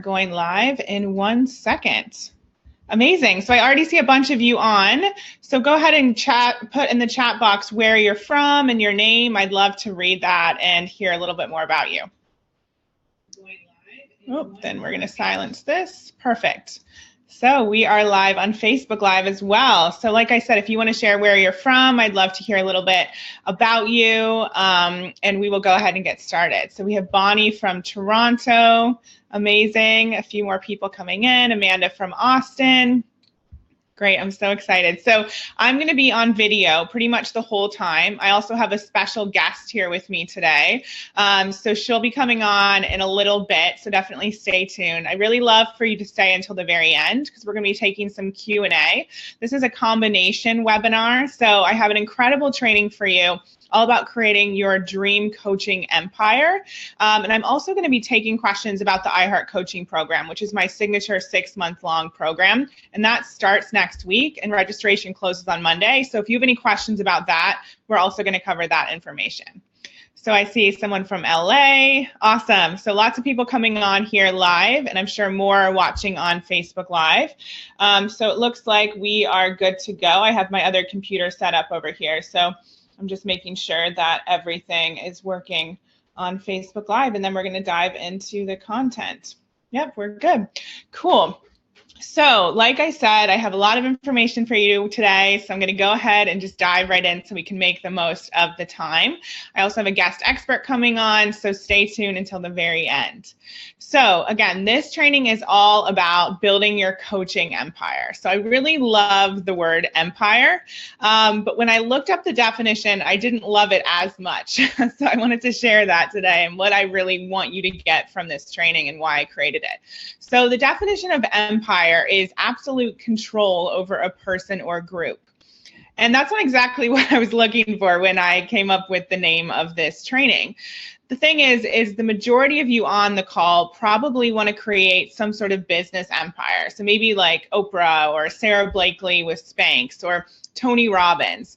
Going live in 1 second. Amazing. So I already see a bunch of you on. So go ahead and put in the chat box where you're from and your name. I'd love to read that and hear a little bit more about you. Oh, then we're going to silence this. Perfect. So we are live on Facebook Live as well. So like I said, if you want to share where you're from, I'd love to hear a little bit about you, and we will go ahead and get started. So we have Bonnie from Toronto. Amazing. A few more people coming in. Amanda from Austin. Great, I'm so excited. So I'm going to be on video pretty much the whole time. I also have a special guest here with me today. So she'll be coming on in a little bit, so definitely stay tuned. I really love for you to stay until the very end because we're going to be taking some Q&A. This is a combination webinar, so I have an incredible training for you all about creating your dream coaching empire. And I'm also going to be taking questions about the iHeart Coaching Program, which is my signature 6-month-long program. And that starts next week and registration closes on Monday. So if you have any questions about that, we're also going to cover that information. So I see someone from LA. Awesome. So lots of people coming on here live, and I'm sure more are watching on Facebook Live. So it looks like we are good to go. I have my other computer set up over here. So I'm just making sure that everything is working on Facebook Live, and then we're going to dive into the content. Yep, we're good. Cool. So like I said, I have a lot of information for you today, so I'm going to go ahead and just dive right in so we can make the most of the time. I also have a guest expert coming on, so stay tuned until the very end. So again, this training is all about building your coaching empire. So I really love the word empire, but when I looked up the definition, I didn't love it as much. So I wanted to share that today and what I really want you to get from this training and why I created it. So the definition of empire is absolute control over a person or group. And that's not exactly what I was looking for when I came up with the name of this training. The thing is the majority of you on the call probably want to create some sort of business empire. So maybe like Oprah or Sarah Blakely with Spanx or Tony Robbins,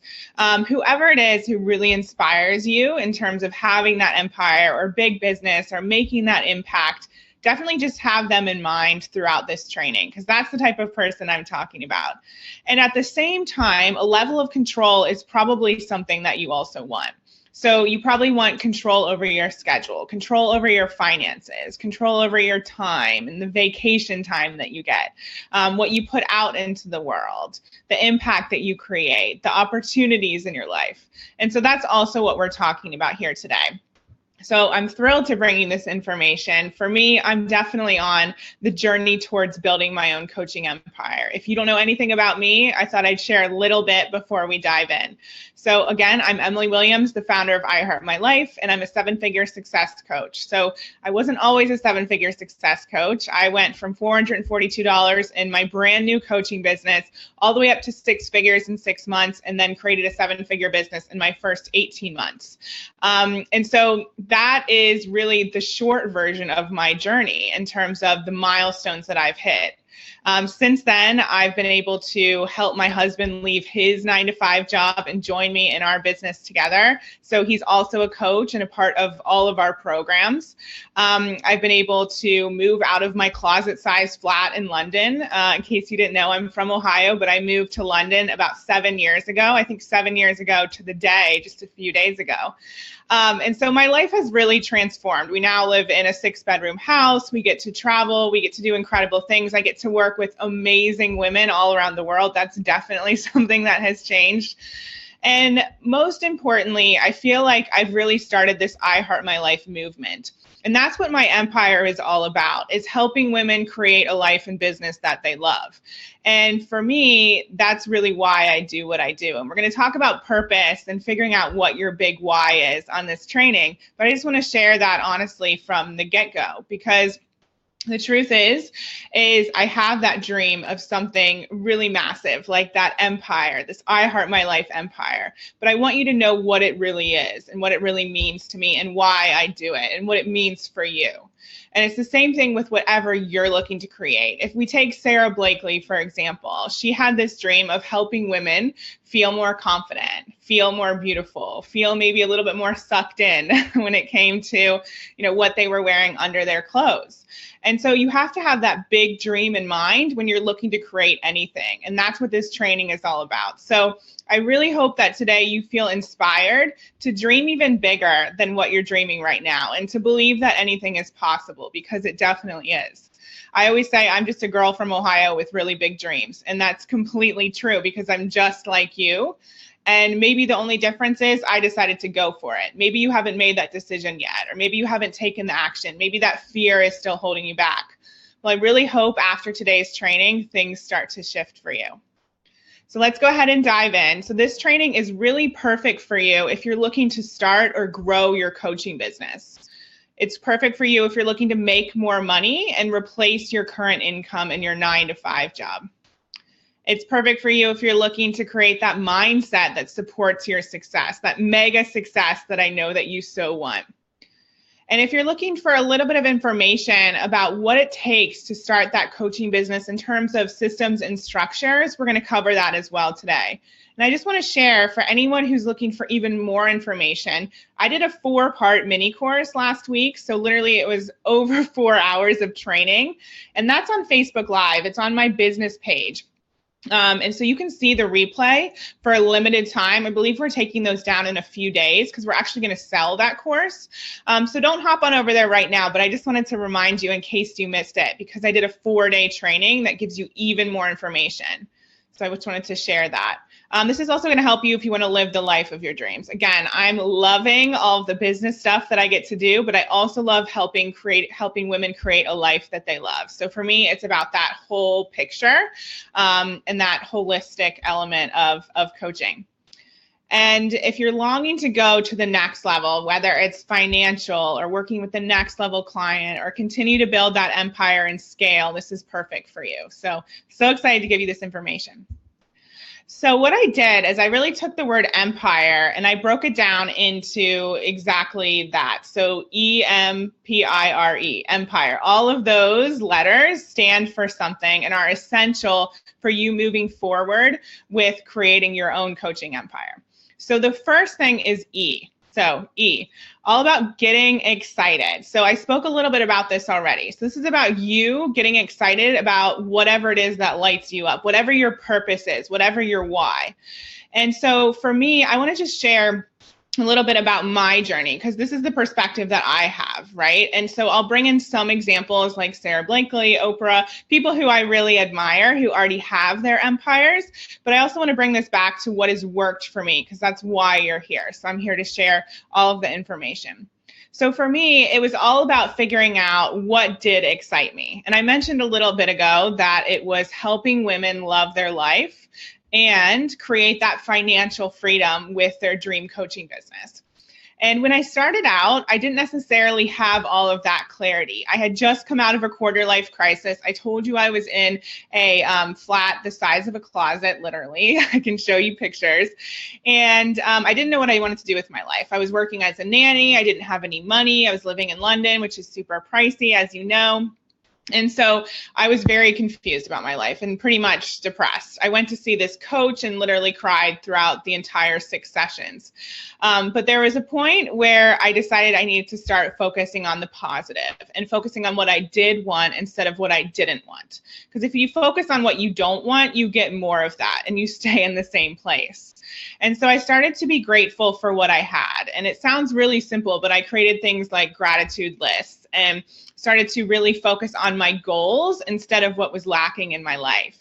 whoever it is who really inspires you in terms of having that empire or big business or making that impact. Definitely just have them in mind throughout this training because that's the type of person I'm talking about. And at the same time, a level of control is probably something that you also want. So you probably want control over your schedule, control over your finances, control over your time and the vacation time that you get, what you put out into the world, the impact that you create, the opportunities in your life. And so that's also what we're talking about here today. So I'm thrilled to bring you this information. For me, I'm definitely on the journey towards building my own coaching empire. If you don't know anything about me, I thought I'd share a little bit before we dive in. So again, I'm Emily Williams, the founder of iHeart My Life, and I'm a 7-figure success coach. So I wasn't always a 7-figure success coach. I went from $442 in my brand new coaching business all the way up to 6 figures in 6 months, and then created a 7-figure business in my first 18 months. And so that is really the short version of my journey in terms of the milestones that I've hit. Since then, I've been able to help my husband leave his 9-to-5 job and join me in our business together. So he's also a coach and a part of all of our programs. I've been able to move out of my closet-sized flat in London. In case you didn't know, I'm from Ohio, but I moved to London about 7 years ago. I think 7 years ago to the day, just a few days ago. And so my life has really transformed. We now live in a 6-bedroom house. We get to travel. We get to do incredible things. I get to work with amazing women all around the world. That's definitely something that has changed. And most importantly, I feel like I've really started this iHeart My Life movement. And that's what my empire is all about, is helping women create a life and business that they love. And for me, that's really why I do what I do. And we're going to talk about purpose and figuring out what your big why is on this training. But I just want to share that honestly from the get-go, because the truth is I have that dream of something really massive, like that empire, this iHeart My Life empire. But I want you to know what it really is and what it really means to me and why I do it and what it means for you. And it's the same thing with whatever you're looking to create. If we take Sarah Blakely, for example, she had this dream of helping women feel more confident, feel more beautiful, feel maybe a little bit more sucked in when it came to, what they were wearing under their clothes. And so you have to have that big dream in mind when you're looking to create anything. And that's what this training is all about. So I really hope that today you feel inspired to dream even bigger than what you're dreaming right now, and to believe that anything is possible, because it definitely is. I always say I'm just a girl from Ohio with really big dreams. And that's completely true, because I'm just like you. And maybe the only difference is I decided to go for it. Maybe you haven't made that decision yet, or maybe you haven't taken the action. Maybe that fear is still holding you back. Well, I really hope after today's training, things start to shift for you. So let's go ahead and dive in. So this training is really perfect for you if you're looking to start or grow your coaching business. It's perfect for you if you're looking to make more money and replace your current income in your 9-to-5 job. It's perfect for you if you're looking to create that mindset that supports your success, that mega success that I know that you so want. And if you're looking for a little bit of information about what it takes to start that coaching business in terms of systems and structures, we're going to cover that as well today. And I just want to share, for anyone who's looking for even more information, I did a 4-part mini course last week. So literally it was over 4 hours of training, and that's on Facebook Live. It's on my business page. And so you can see the replay for a limited time. I believe we're taking those down in a few days because we're actually going to sell that course. So don't hop on over there right now, but I just wanted to remind you in case you missed it, because I did a 4-day training that gives you even more information. So I just wanted to share that. This is also going to help you if you want to live the life of your dreams. Again, I'm loving all of the business stuff that I get to do, but I also love helping women create a life that they love. So for me, it's about that whole picture and that holistic element of coaching. And if you're longing to go to the next level, whether it's financial or working with the next level client or continue to build that empire and scale, this is perfect for you. So excited to give you this information. So what I did is I really took the word empire and I broke it down into exactly that. So E-M-P-I-R-E, empire. All of those letters stand for something and are essential for you moving forward with creating your own coaching empire. So the first thing is E. So E, all about getting excited. So I spoke a little bit about this already. So this is about you getting excited about whatever it is that lights you up, whatever your purpose is, whatever your why. And so for me, I want to just share a little bit about my journey, because this is the perspective that I have, right? And so I'll bring in some examples like Sarah Blakely, Oprah, people who I really admire who already have their empires. But I also want to bring this back to what has worked for me, because that's why you're here. So I'm here to share all of the information. So for me, it was all about figuring out what did excite me. And I mentioned a little bit ago that it was helping women love their life and create that financial freedom with their dream coaching business. And when I started out, I didn't necessarily have all of that clarity. I had just come out of a quarter life crisis. I told you I was in a flat the size of a closet, literally. I can show you pictures. And I didn't know what I wanted to do with my life. I was working as a nanny. I didn't have any money. I was living in London, which is super pricey, as you know. And so I was very confused about my life and pretty much depressed. I went to see this coach and literally cried throughout the entire 6 sessions. But there was a point where I decided I needed to start focusing on the positive and focusing on what I did want instead of what I didn't want. Because if you focus on what you don't want, you get more of that and you stay in the same place. And so I started to be grateful for what I had. And it sounds really simple, but I created things like gratitude lists and started to really focus on my goals instead of what was lacking in my life.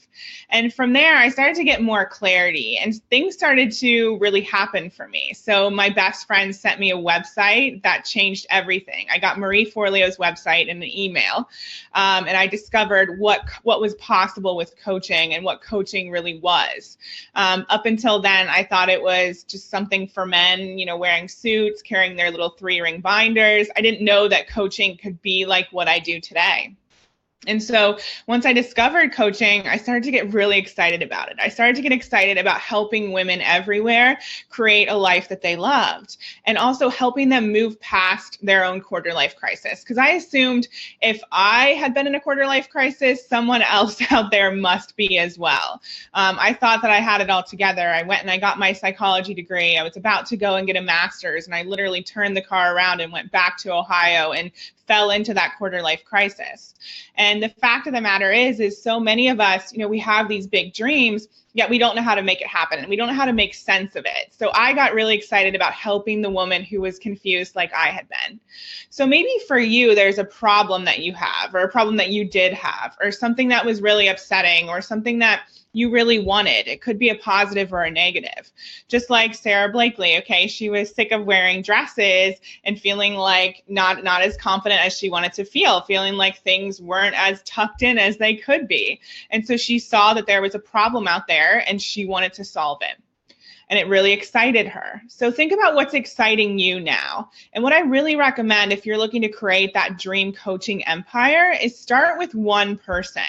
And from there, I started to get more clarity and things started to really happen for me. So my best friend sent me a website that changed everything. I got Marie Forleo's website in an email, and I discovered what was possible with coaching and what coaching really was. Up until then, I thought it was just something for men, wearing suits, carrying their little 3-ring binders. I didn't know that coaching could be like what I do today. And so once I discovered coaching, I started to get really excited about it. I started to get excited about helping women everywhere create a life that they loved, and also helping them move past their own quarter life crisis. Because I assumed if I had been in a quarter life crisis, someone else out there must be as well. I thought that I had it all together. I went and I got my psychology degree. I was about to go and get a master's, and I literally turned the car around and went back to Ohio and fell into that quarter life crisis. And the fact of the matter is so many of us, we have these big dreams, yet we don't know how to make it happen, and we don't know how to make sense of it. So I got really excited about helping the woman who was confused like I had been. So maybe for you, there's a problem that you have, or a problem that you did have, or something that was really upsetting, or something that you really wanted. It could be a positive or a negative. Just like Sarah Blakely, okay, she was sick of wearing dresses and feeling like not as confident as she wanted to feel, feeling like things weren't as tucked in as they could be. And so she saw that there was a problem out there and she wanted to solve it. And it really excited her. So think about what's exciting you now. And what I really recommend if you're looking to create that dream coaching empire is start with one person.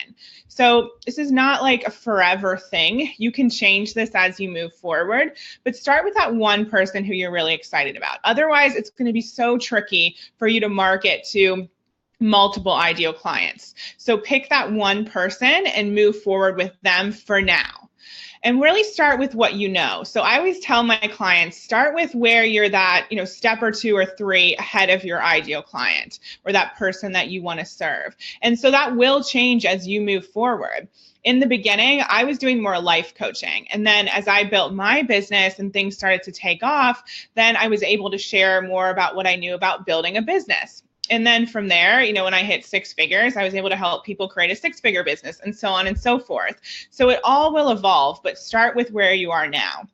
So this is not like a forever thing. You can change this as you move forward, but start with that one person who you're really excited about. Otherwise, it's going to be so tricky for you to market to multiple ideal clients. So pick that one person and move forward with them for now. And really start with what you know. So I always tell my clients, start with where you're that, step or two or three ahead of your ideal client, or that person that you want to serve. And so that will change as you move forward. In the beginning, I was doing more life coaching. And then as I built my business and things started to take off, then I was able to share more about what I knew about building a business. And then from there, when I hit six figures, I was able to help people create a six-figure business, and so on and so forth. So it all will evolve, but start with where you are now.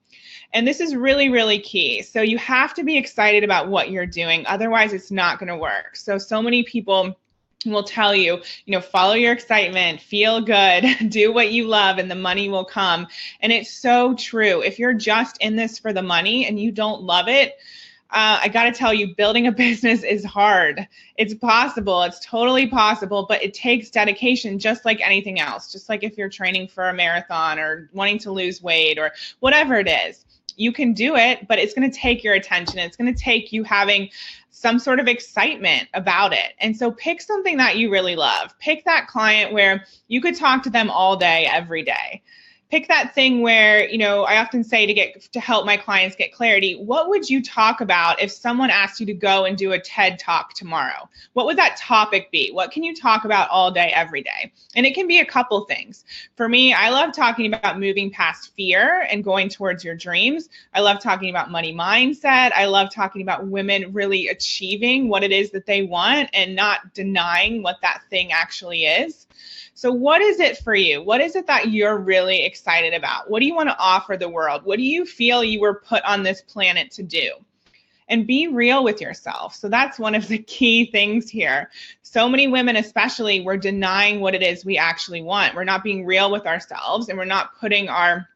And this is really, really key. So you have to be excited about what you're doing. Otherwise, it's not going to work. So many people will tell you, follow your excitement, feel good, do what you love, and the money will come. And it's so true. If you're just in this for the money and you don't love it, I got to tell you, building a business is hard. It's possible. It's totally possible, but it takes dedication just like anything else. Just like if you're training for a marathon or wanting to lose weight or whatever it is, you can do it, but it's going to take your attention. It's going to take you having some sort of excitement about it. And so pick something that you really love. Pick that client where you could talk to them all day, every day. Pick that thing where, I often say to help my clients get clarity, what would you talk about if someone asked you to go and do a TED Talk tomorrow? What would that topic be? What can you talk about all day, every day? And it can be a couple things. For me, I love talking about moving past fear and going towards your dreams. I love talking about money mindset. I love talking about women really achieving what it is that they want and not denying what that thing actually is. So what is it for you? What is it that you're really excited about? What do you want to offer the world? What do you feel you were put on this planet to do? And be real with yourself. So that's one of the key things here. So many women, especially, we're denying what it is we actually want. We're not being real with ourselves, and we're not putting our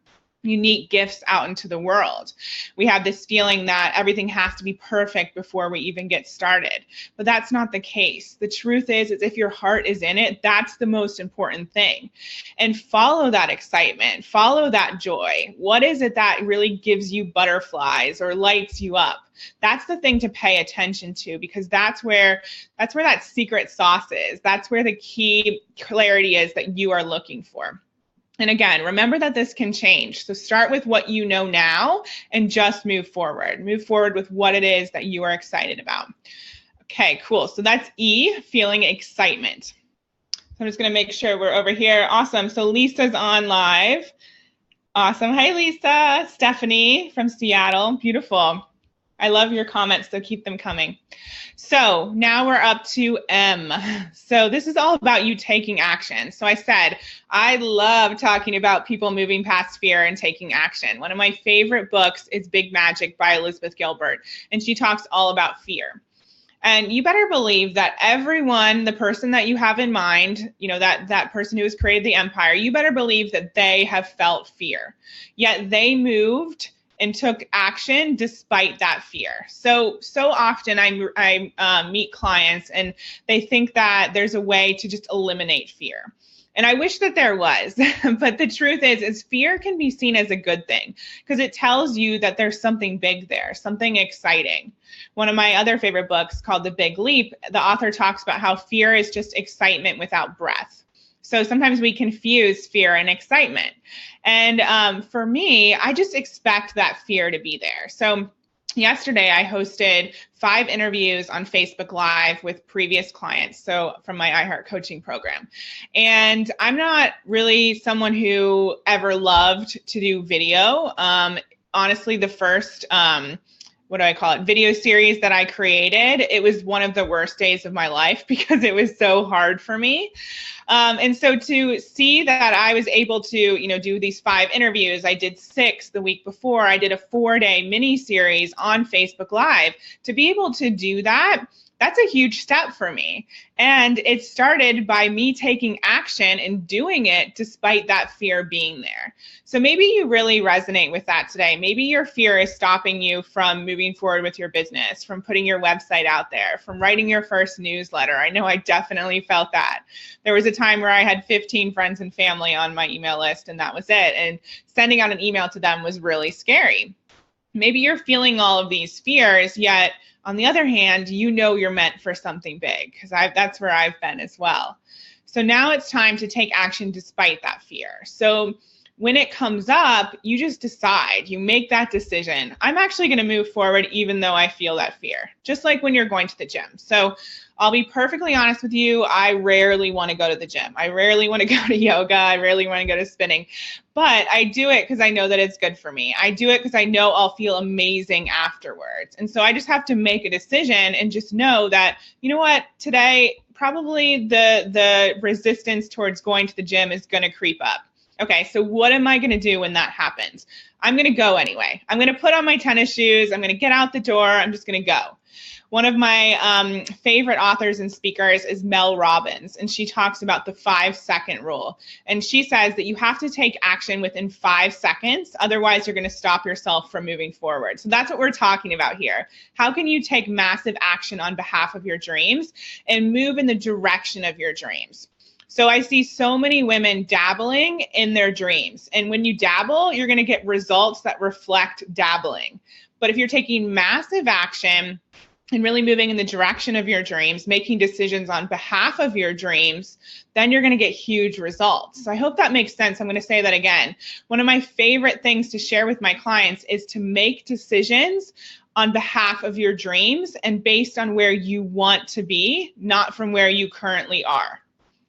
unique gifts out into the world. We have this feeling that everything has to be perfect before we even get started, but that's not the case. The truth is if your heart is in it, that's the most important thing. And follow that excitement, follow that joy. What is it that really gives you butterflies or lights you up? That's the thing to pay attention to, because that's where that secret sauce is. That's where the key clarity is that you are looking for. And again, remember that this can change. So start with what you know now and just move forward. Move forward with what it is that you are excited about. Okay, cool. So that's E, feeling excitement. So I'm just going to make sure we're over here. Awesome. So Lisa's on live. Awesome. Hi, Lisa. Stephanie from Seattle. Beautiful. I love your comments, so keep them coming. So now we're up to M. So this is all about you taking action. So I said, I love talking about people moving past fear and taking action. One of my favorite books is Big Magic by Elizabeth Gilbert, and she talks all about fear. And you better believe that everyone, the person that you have in mind, that person who has created the empire, you better believe that they have felt fear. Yet they moved and took action despite that fear. So often I meet clients and they think that there's a way to just eliminate fear. And I wish that there was, but the truth is fear can be seen as a good thing because it tells you that there's something big there, something exciting. One of my other favorite books called The Big Leap, the author talks about how fear is just excitement without breath. So sometimes we confuse fear and excitement. And for me, I just expect that fear to be there. So yesterday, I hosted 5 interviews on Facebook Live with previous clients, so from my iHeart coaching program. And I'm not really someone who ever loved to do video. Honestly, the first video series that I created, it was one of the worst days of my life because it was so hard for me. And so to see that I was able to, do these 5 interviews, I did 6 the week before, I did a 4-day mini series on Facebook Live. To be able to do that, that's a huge step for me. And it started by me taking action and doing it despite that fear being there. So maybe you really resonate with that today. Maybe your fear is stopping you from moving forward with your business, from putting your website out there, from writing your first newsletter. I know I definitely felt that. There was a time where I had 15 friends and family on my email list, and that was it. And sending out an email to them was really scary. Maybe you're feeling all of these fears, yet on the other hand, you're meant for something big, because that's where I've been as well. So now it's time to take action despite that fear. So when it comes up, you just decide, you make that decision. I'm actually going to move forward even though I feel that fear, just like when you're going to the gym. So I'll be perfectly honest with you, I rarely want to go to the gym. I rarely want to go to yoga. I rarely want to go to spinning, but I do it because I know that it's good for me. I do it because I know I'll feel amazing afterwards. And so I just have to make a decision and just know that, you know what, today, probably the resistance towards going to the gym is going to creep up. Okay, so what am I going to do when that happens? I'm going to go anyway. I'm going to put on my tennis shoes. I'm going to get out the door. I'm just going to go. One of my favorite authors and speakers is Mel Robbins, and she talks about the 5-second rule. And she says that you have to take action within 5 seconds. Otherwise, you're going to stop yourself from moving forward. So that's what we're talking about here. How can you take massive action on behalf of your dreams and move in the direction of your dreams? So I see so many women dabbling in their dreams. And when you dabble, you're going to get results that reflect dabbling. But if you're taking massive action and really moving in the direction of your dreams, making decisions on behalf of your dreams, then you're going to get huge results. So I hope that makes sense. I'm going to say that again. One of my favorite things to share with my clients is to make decisions on behalf of your dreams and based on where you want to be, not from where you currently are.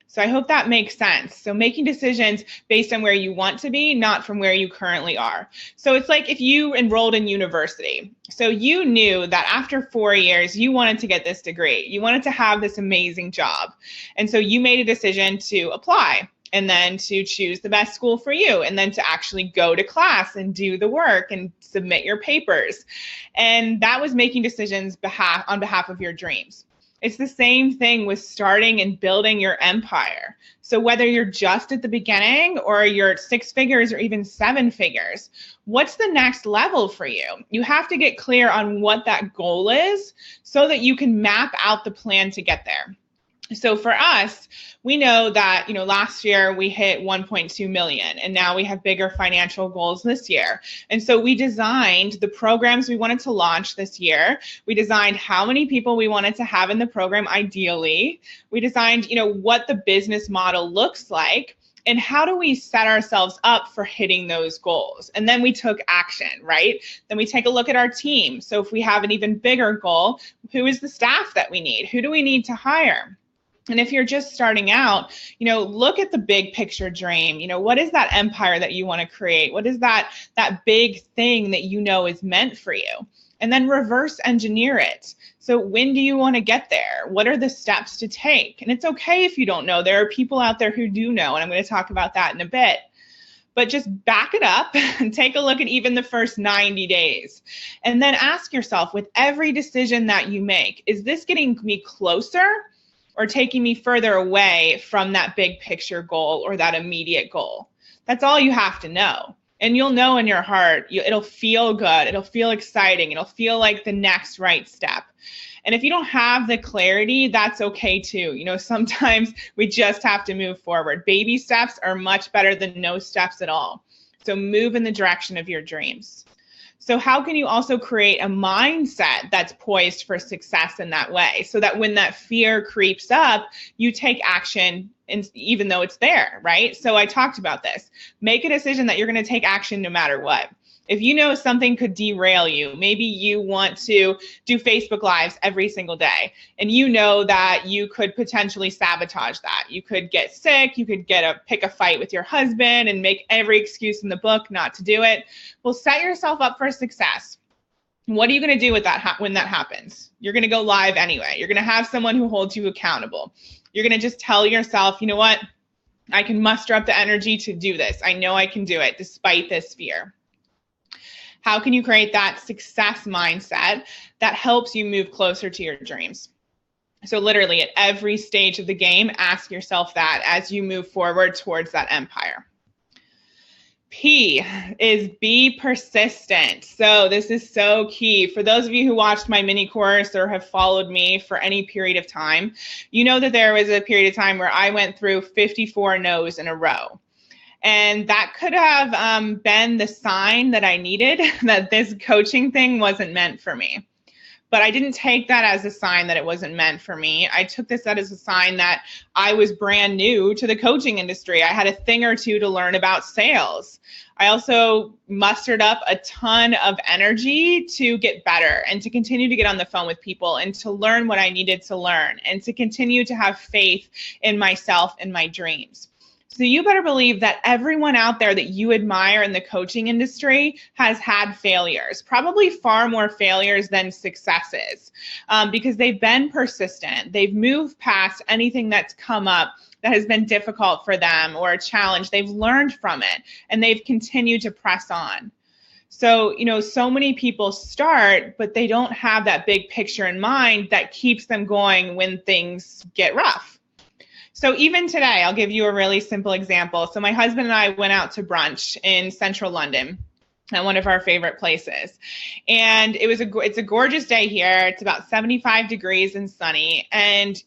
So I hope that makes sense. So making decisions based on where you want to be, not from where you currently are. So it's like if you enrolled in university. So you knew that after 4 years, you wanted to get this degree. You wanted to have this amazing job. And so you made a decision to apply and then to choose the best school for you and then to actually go to class and do the work and submit your papers. And that was making decisions on behalf of your dreams. It's the same thing with starting and building your empire. So whether you're just at the beginning or you're at 6 figures or even 7 figures, what's the next level for you? You have to get clear on what that goal is so that you can map out the plan to get there. So for us, we know that, last year we hit 1.2 million and now we have bigger financial goals this year. And so we designed the programs we wanted to launch this year. We designed how many people we wanted to have in the program ideally. We designed, what the business model looks like. And how do we set ourselves up for hitting those goals? And then we took action, right? Then we take a look at our team. So if we have an even bigger goal, who is the staff that we need? Who do we need to hire? And if you're just starting out, look at the big picture dream. What is that empire that you want to create? What is that big thing that is meant for you? And then reverse engineer it. So when do you want to get there? What are the steps to take? And it's okay if you don't know. There are people out there who do know, and I'm going to talk about that in a bit. But just back it up and take a look at even the first 90 days. And then ask yourself, with every decision that you make, is this getting me closer or taking me further away from that big picture goal or that immediate goal? That's all you have to know. And you'll know in your heart, it'll feel good. It'll feel exciting. It'll feel like the next right step. And if you don't have the clarity, that's okay too. Sometimes we just have to move forward. Baby steps are much better than no steps at all. So move in the direction of your dreams. So how can you also create a mindset that's poised for success in that way, so that when that fear creeps up, you take action, and even though it's there, right? So I talked about this. Make a decision that you're going to take action no matter what. If you know something could derail you, maybe you want to do Facebook Lives every single day, and you know that you could potentially sabotage that. You could get sick, you could pick a fight with your husband and make every excuse in the book not to do it. Well, set yourself up for success. What are you going to do with that when that happens? You're going to go live anyway. You're going to have someone who holds you accountable. You're going to just tell yourself, you know what? I can muster up the energy to do this. I know I can do it despite this fear. How can you create that success mindset that helps you move closer to your dreams? So literally at every stage of the game, ask yourself that as you move forward towards that empire. P is be persistent. So this is so key. For those of you who watched my mini course or have followed me for any period of time, you know that there was a period of time where I went through 54 no's in a row. And that could have been the sign that I needed, that this coaching thing wasn't meant for me. But I didn't take that as a sign that it wasn't meant for me. I took this as a sign that I was brand new to the coaching industry. I had a thing or two to learn about sales. I also mustered up a ton of energy to get better and to continue to get on the phone with people and to learn what I needed to learn and to continue to have faith in myself and my dreams. So you better believe that everyone out there that you admire in the coaching industry has had failures, probably far more failures than successes, because they've been persistent. They've moved past anything that's come up that has been difficult for them or a challenge. They've learned from it and they've continued to press on. So, so many people start, but they don't have that big picture in mind that keeps them going when things get rough. So even today, I'll give you a really simple example. So my husband and I went out to brunch in central London at one of our favorite places. And it's a gorgeous day here. It's about 75 degrees and sunny. And,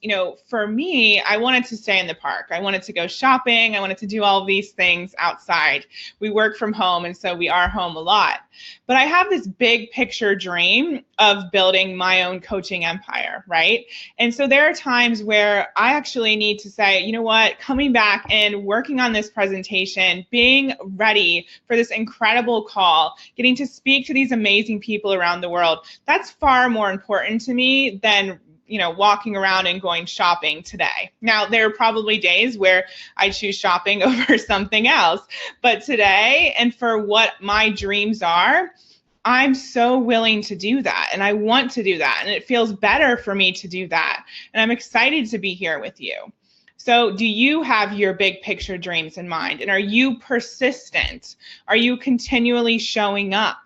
for me, I wanted to stay in the park. I wanted to go shopping. I wanted to do all of these things outside. We work from home, and so we are home a lot. But I have this big picture dream of building my own coaching empire, right? And so there are times where I actually need to say, you know what, coming back and working on this presentation, being ready for this incredible call, getting to speak to these amazing people around the world, that's far more important to me than walking around and going shopping today. Now, there are probably days where I choose shopping over something else, but today, and for what my dreams are, I'm so willing to do that, and I want to do that, and it feels better for me to do that, and I'm excited to be here with you. So do you have your big picture dreams in mind, and are you persistent? Are you continually showing up?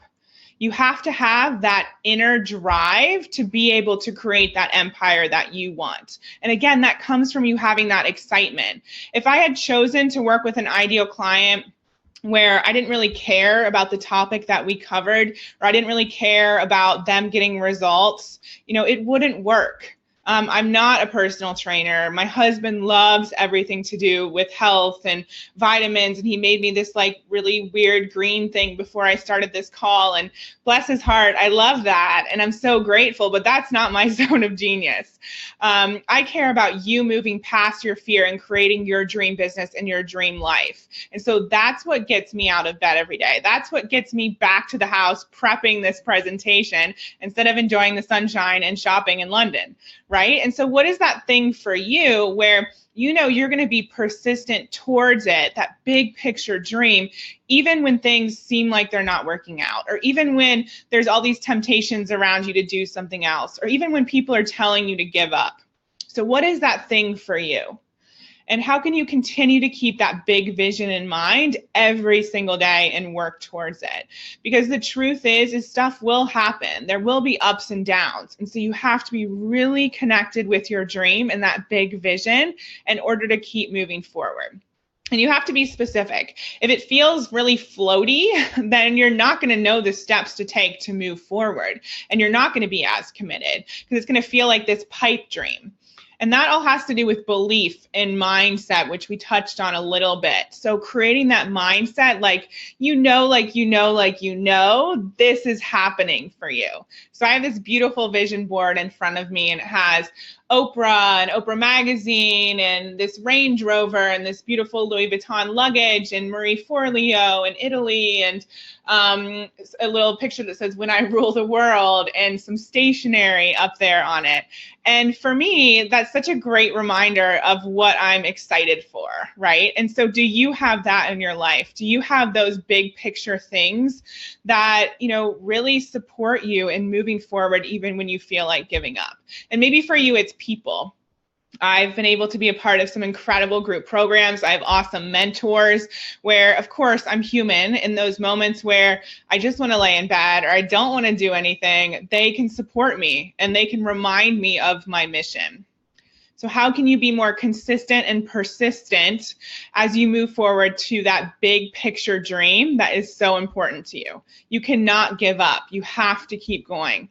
You have to have that inner drive to be able to create that empire that you want. And again, that comes from you having that excitement. If I had chosen to work with an ideal client where I didn't really care about the topic that we covered, or I didn't really care about them getting results, it wouldn't work. I'm not a personal trainer. My husband loves everything to do with health and vitamins, and he made me this really weird green thing before I started this call, and bless his heart, I love that, and I'm so grateful, but that's not my zone of genius. I care about you moving past your fear and creating your dream business and your dream life. And so that's what gets me out of bed every day. That's what gets me back to the house prepping this presentation instead of enjoying the sunshine and shopping in London, right? And so what is that thing for you where you're going to be persistent towards it, that big picture dream, even when things seem like they're not working out, or even when there's all these temptations around you to do something else, or even when people are telling you to give up. So what is that thing for you? And how can you continue to keep that big vision in mind every single day and work towards it? Because the truth is stuff will happen. There will be ups and downs. And so you have to be really connected with your dream and that big vision in order to keep moving forward. And you have to be specific. If it feels really floaty, then you're not going to know the steps to take to move forward. And you're not going to be as committed because it's going to feel like this pipe dream. And that all has to do with belief and mindset, which we touched on a little bit. So creating that mindset, like, this is happening for you. So I have this beautiful vision board in front of me, and it has Oprah and Oprah Magazine and this Range Rover and this beautiful Louis Vuitton luggage and Marie Forleo in Italy and a little picture that says "When I Rule the World" and some stationery up there on it. And for me, that's such a great reminder of what I'm excited for, right? And so do you have that in your life? Do you have those big picture things that, really support you in moving forward even when you feel like giving up? And maybe for you, it's people. I've been able to be a part of some incredible group programs. I have awesome mentors where, of course, I'm human. In those moments where I just want to lay in bed or I don't want to do anything, they can support me and they can remind me of my mission. So how can you be more consistent and persistent as you move forward to that big picture dream that is so important to you? You cannot give up. You have to keep going.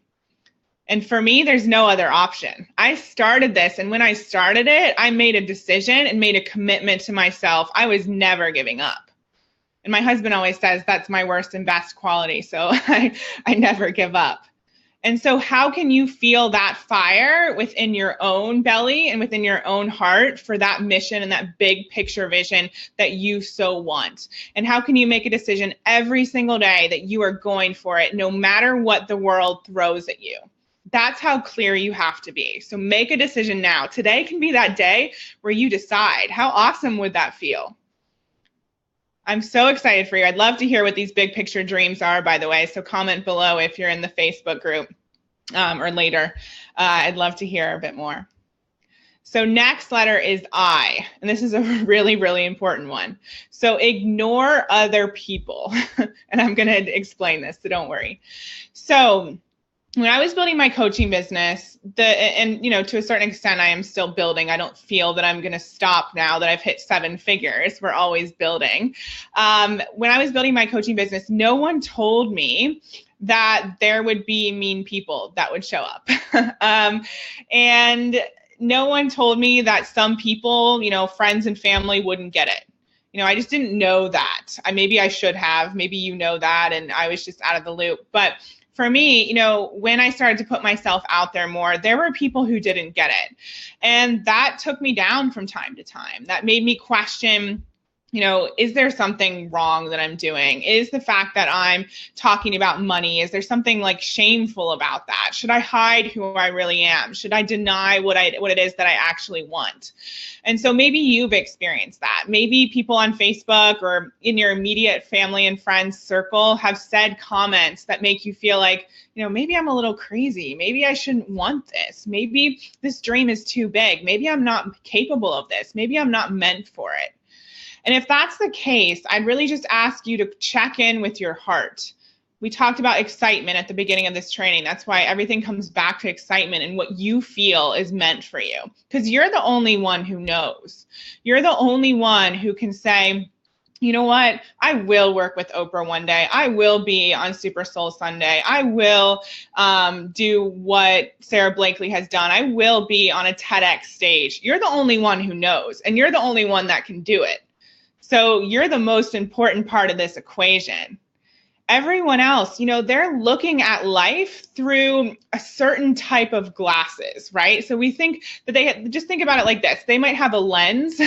And for me, there's no other option. I started this, and when I started it, I made a decision and made a commitment to myself. I was never giving up. And my husband always says that's my worst and best quality, so I never give up. And so how can you feel that fire within your own belly and within your own heart for that mission and that big picture vision that you so want? And how can you make a decision every single day that you are going for it, no matter what the world throws at you? That's how clear you have to be. So make a decision now. Today can be that day where you decide. How awesome would that feel? I'm so excited for you. I'd love to hear what these big picture dreams are, by the way. So comment below if you're in the Facebook group or later. I'd love to hear a bit more. So next letter is I, and this is a really, really important one. So ignore other people. And I'm going to explain this, so don't worry. So when I was building my coaching business, to a certain extent, I am still building. I don't feel that I'm going to stop now that I've hit 7 figures. We're always building. When I was building my coaching business, no one told me that there would be mean people that would show up. And no one told me that some people, friends and family wouldn't get it. I just didn't know that. Maybe I should have. Maybe you know that, and I was just out of the loop. But for me, when I started to put myself out there more, there were people who didn't get it. And that took me down from time to time. That made me question, is there something wrong that I'm doing? Is the fact that I'm talking about money, is there something like shameful about that? Should I hide who I really am? Should I deny what it is that I actually want? And so maybe you've experienced that. Maybe people on Facebook or in your immediate family and friends circle have said comments that make you feel like, maybe I'm a little crazy. Maybe I shouldn't want this. Maybe this dream is too big. Maybe I'm not capable of this. Maybe I'm not meant for it. And if that's the case, I'd really just ask you to check in with your heart. We talked about excitement at the beginning of this training. That's why everything comes back to excitement and what you feel is meant for you. Because you're the only one who knows. You're the only one who can say, you know what? I will work with Oprah one day. I will be on Super Soul Sunday. I will do what Sarah Blakely has done. I will be on a TEDx stage. You're the only one who knows, and you're the only one that can do it. So you're the most important part of this equation. Everyone else, they're looking at life through a certain type of glasses, right? So we think that just think about it like this. They might have a lens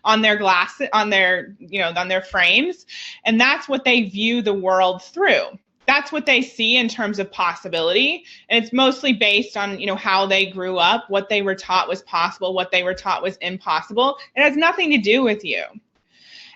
on their glasses, on their frames, and that's what they view the world through. That's what they see in terms of possibility. And it's mostly based on, how they grew up, what they were taught was possible, what they were taught was impossible. It has nothing to do with you.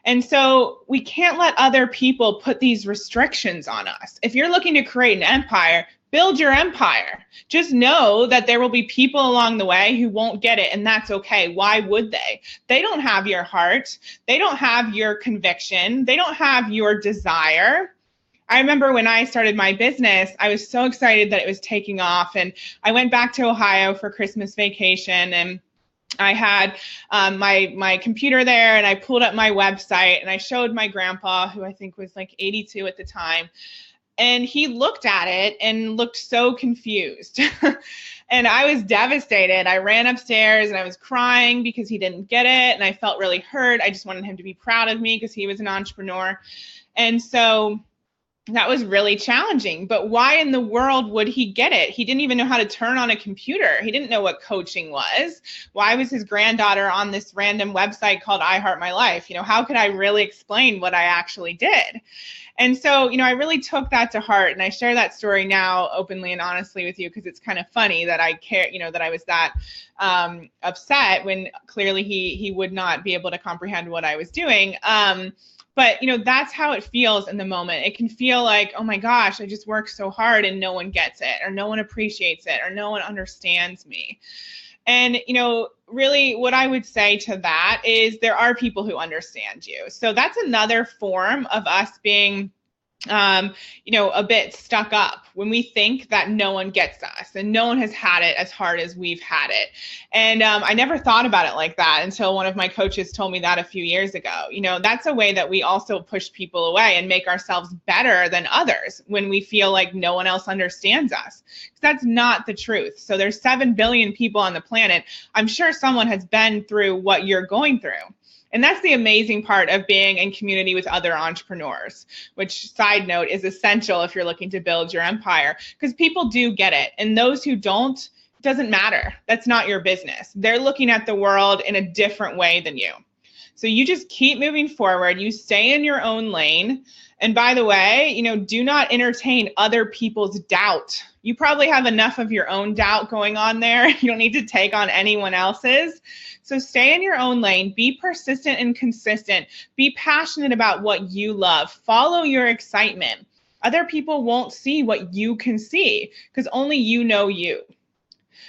And so we can't let other people put these restrictions on us. If you're looking to create an empire, build your empire. Just know that there will be people along the way who won't get it, and that's okay. Why would they? They don't have your heart. They don't have your conviction. They don't have your desire. I remember when I started my business, I was so excited that it was taking off, and I went back to Ohio for Christmas vacation, and I had my computer there, and I pulled up my website, and I showed my grandpa, who I think was like 82 at the time, and he looked at it and looked so confused. And I was devastated. I ran upstairs and I was crying because he didn't get it, and I felt really hurt. I just wanted him to be proud of me because he was an entrepreneur. And so that was really challenging. But why in the world would he get it? He didn't even know how to turn on a computer. He didn't know what coaching was. Why was his granddaughter on this random website called I Heart My Life? How could I really explain what I actually did? And so, I really took that to heart, and I share that story now openly and honestly with you because it's kind of funny that I care, that I was that upset when clearly he would not be able to comprehend what I was doing. But, that's how it feels in the moment. It can feel like, oh my gosh, I just worked so hard and no one gets it, or no one appreciates it, or no one understands me. And, really what I would say to that is there are people who understand you. So that's another form of us being a bit stuck up when we think that no one gets us and no one has had it as hard as we've had it. And I never thought about it like that until one of my coaches told me that a few years ago. That's a way that we also push people away and make ourselves better than others when we feel like no one else understands us. That's not the truth. So there's 7 billion people on the planet. I'm sure someone has been through what you're going through. And that's the amazing part of being in community with other entrepreneurs, which, side note, is essential if you're looking to build your empire, because people do get it. And those who don't, it doesn't matter. That's not your business. They're looking at the world in a different way than you. So you just keep moving forward. You stay in your own lane. And by the way, do not entertain other people's doubt. You probably have enough of your own doubt going on there. You don't need to take on anyone else's. So stay in your own lane, be persistent and consistent, be passionate about what you love, follow your excitement. Other people won't see what you can see because only you know you.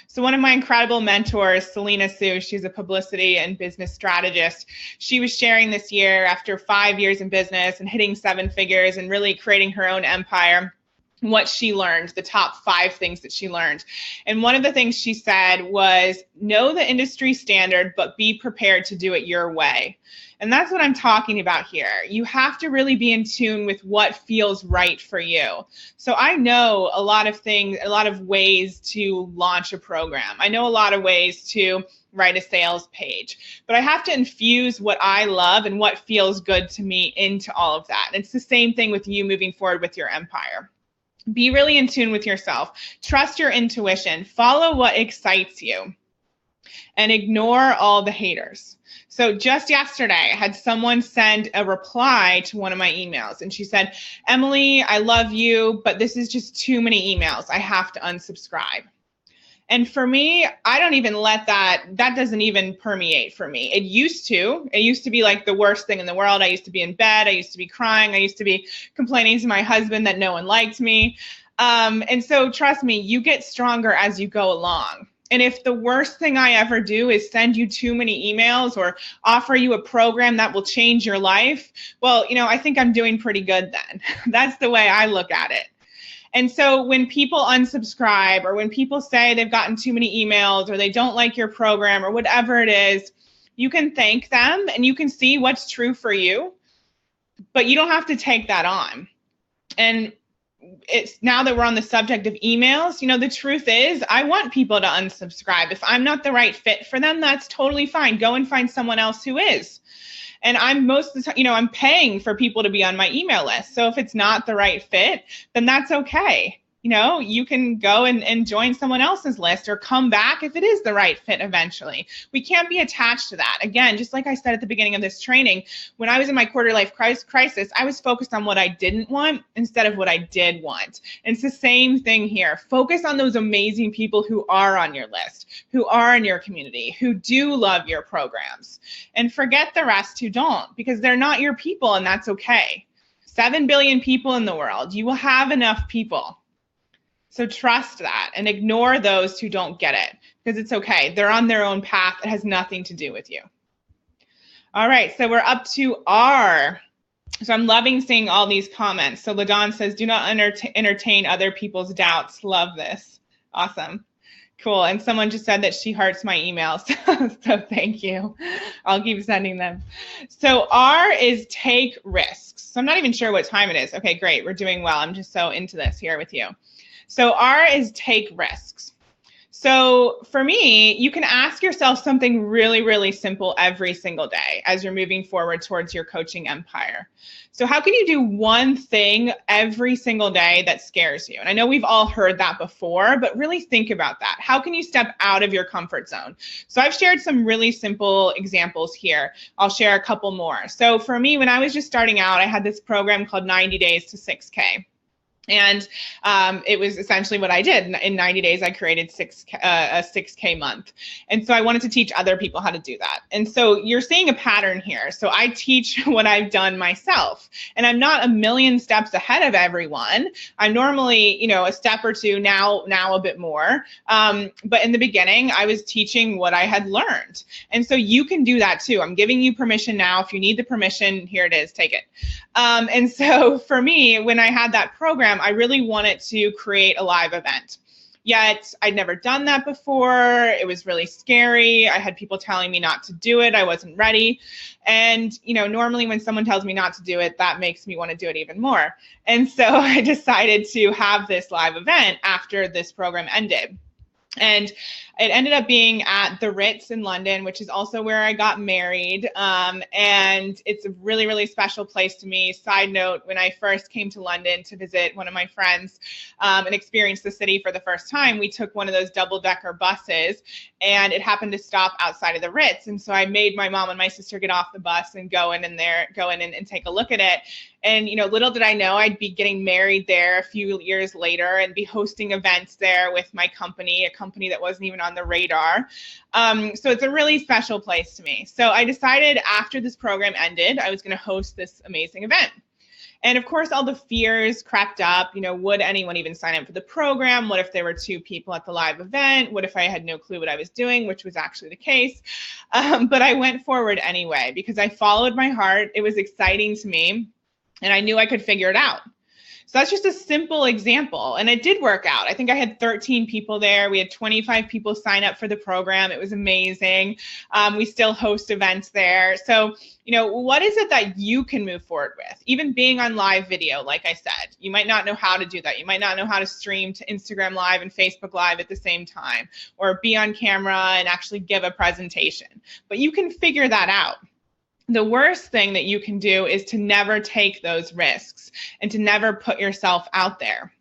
So one of my incredible mentors, Selena Sue, she's a publicity and business strategist. She was sharing this year after 5 years in business and hitting 7 figures and really creating her own empire, what she learned, the top 5 things that she learned. And one of the things she said was, know the industry standard, but be prepared to do it your way. And that's what I'm talking about here. You have to really be in tune with what feels right for you. So I know a lot of things, a lot of ways to launch a program. I know a lot of ways to write a sales page, but I have to infuse what I love and what feels good to me into all of that. And it's the same thing with you moving forward with your empire. Be really in tune with yourself. Trust your intuition. Follow what excites you and ignore all the haters. So just yesterday, I had someone send a reply to one of my emails, and she said, Emily, I love you, but this is just too many emails. I have to unsubscribe. And for me, I don't even let that doesn't even permeate for me. It used to be like the worst thing in the world. I used to be in bed. I used to be crying. I used to be complaining to my husband that no one liked me. And so trust me, you get stronger as you go along. And if the worst thing I ever do is send you too many emails or offer you a program that will change your life, well, I think I'm doing pretty good then. That's the way I look at it. And so when people unsubscribe or when people say they've gotten too many emails or they don't like your program or whatever it is, you can thank them and you can see what's true for you, but you don't have to take that on. And it's now that we're on the subject of emails, the truth is I want people to unsubscribe. If I'm not the right fit for them, that's totally fine. Go and find someone else who is. And I'm most of the time, I'm paying for people to be on my email list. So if it's not the right fit, then that's okay. You can go and join someone else's list or come back if it is the right fit eventually. We can't be attached to that. Again, just like I said at the beginning of this training, when I was in my quarter life crisis, I was focused on what I didn't want instead of what I did want. And it's the same thing here. Focus on those amazing people who are on your list, who are in your community, who do love your programs. And forget the rest who don't, because they're not your people, and that's okay. 7 billion people in the world. You will have enough people. So trust that and ignore those who don't get it, because it's okay. They're on their own path. It has nothing to do with you. All right, so we're up to R. So I'm loving seeing all these comments. So LaDon says, do not entertain other people's doubts. Love this. Awesome. Cool. And someone just said that she hearts my emails. So thank you. I'll keep sending them. So R is take risks. So I'm not even sure what time it is. Okay, great. We're doing well. I'm just so into this here with you. So R is take risks. So for me, you can ask yourself something really, really simple every single day as you're moving forward towards your coaching empire. So how can you do one thing every single day that scares you? And I know we've all heard that before, but really think about that. How can you step out of your comfort zone? So I've shared some really simple examples here. I'll share a couple more. So for me, when I was just starting out, I had this program called 90 Days to 6K. And it was essentially what I did. In 90 days, I created a 6K month. And so I wanted to teach other people how to do that. And so you're seeing a pattern here. So I teach what I've done myself. And I'm not a million steps ahead of everyone. I'm normally, a step or two, now a bit more. But in the beginning, I was teaching what I had learned. And so you can do that too. I'm giving you permission now. If you need the permission, here it is, take it. And so for me, when I had that program, I really wanted to create a live event. Yet I'd never done that before. It was really scary. I had people telling me not to do it. I wasn't ready. And, normally when someone tells me not to do it, that makes me want to do it even more. And so I decided to have this live event after this program ended. And it ended up being at the Ritz in London, which is also where I got married. And it's a really, really special place to me. Side note, when I first came to London to visit one of my friends and experience the city for the first time, we took one of those double-decker buses, and it happened to stop outside of the Ritz. And so I made my mom and my sister get off the bus and go in and take a look at it. And, little did I know I'd be getting married there a few years later and be hosting events there with my company, a company that wasn't even on the radar. So it's a really special place to me. So I decided after this program ended, I was going to host this amazing event. And of course, all the fears crept up. Would anyone even sign up for the program? What if there were 2 people at the live event? What if I had no clue what I was doing, which was actually the case? But I went forward anyway because I followed my heart. It was exciting to me. And I knew I could figure it out. So that's just a simple example. And it did work out. I think I had 13 people there. We had 25 people sign up for the program. It was amazing. We still host events there. So, what is it that you can move forward with? Even being on live video, like I said, you might not know how to do that. You might not know how to stream to Instagram Live and Facebook Live at the same time, or be on camera and actually give a presentation. But you can figure that out. The worst thing that you can do is to never take those risks and to never put yourself out there.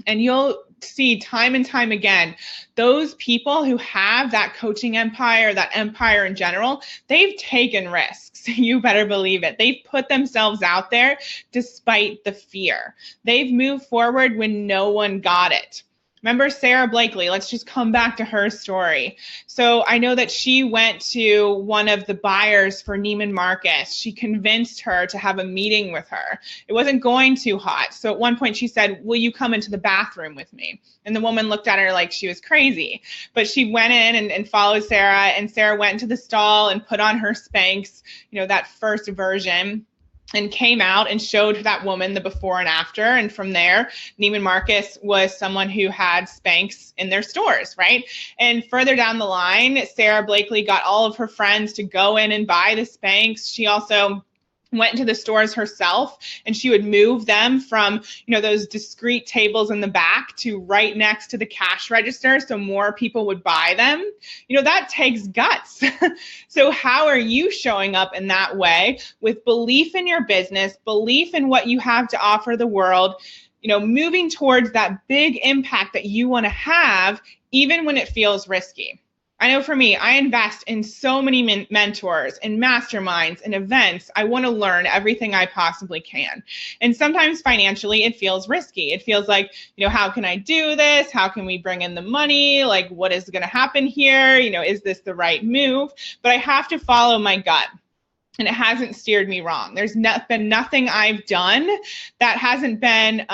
And you'll see time and time again, those people who have that coaching empire, that empire in general, they've taken risks. You better believe it. They've put themselves out there despite the fear. They've moved forward when no one got it. Remember Sarah Blakely? Let's just come back to her story. So I know that she went to one of the buyers for Neiman Marcus. She convinced her to have a meeting with her. It wasn't going too hot. So at one point she said, "Will you come into the bathroom with me?" And the woman looked at her like she was crazy. But she went in and followed Sarah, and Sarah went into the stall and put on her Spanx, that first version, and came out and showed that woman the before and after. And from there, Neiman Marcus was someone who had Spanx in their stores, right? And further down the line, Sarah Blakely got all of her friends to go in and buy the Spanx. She also went into the stores herself, and she would move them from, those discreet tables in the back to right next to the cash register so more people would buy them. That takes guts. So how are you showing up in that way with belief in your business, belief in what you have to offer the world, moving towards that big impact that you want to have, even when it feels risky? I know for me, I invest in so many mentors and masterminds and events. I want to learn everything I possibly can. And sometimes financially, it feels risky. It feels like, how can I do this? How can we bring in the money? Like, what is going to happen here? Is this the right move? But I have to follow my gut. And it hasn't steered me wrong. There's been nothing I've done that hasn't been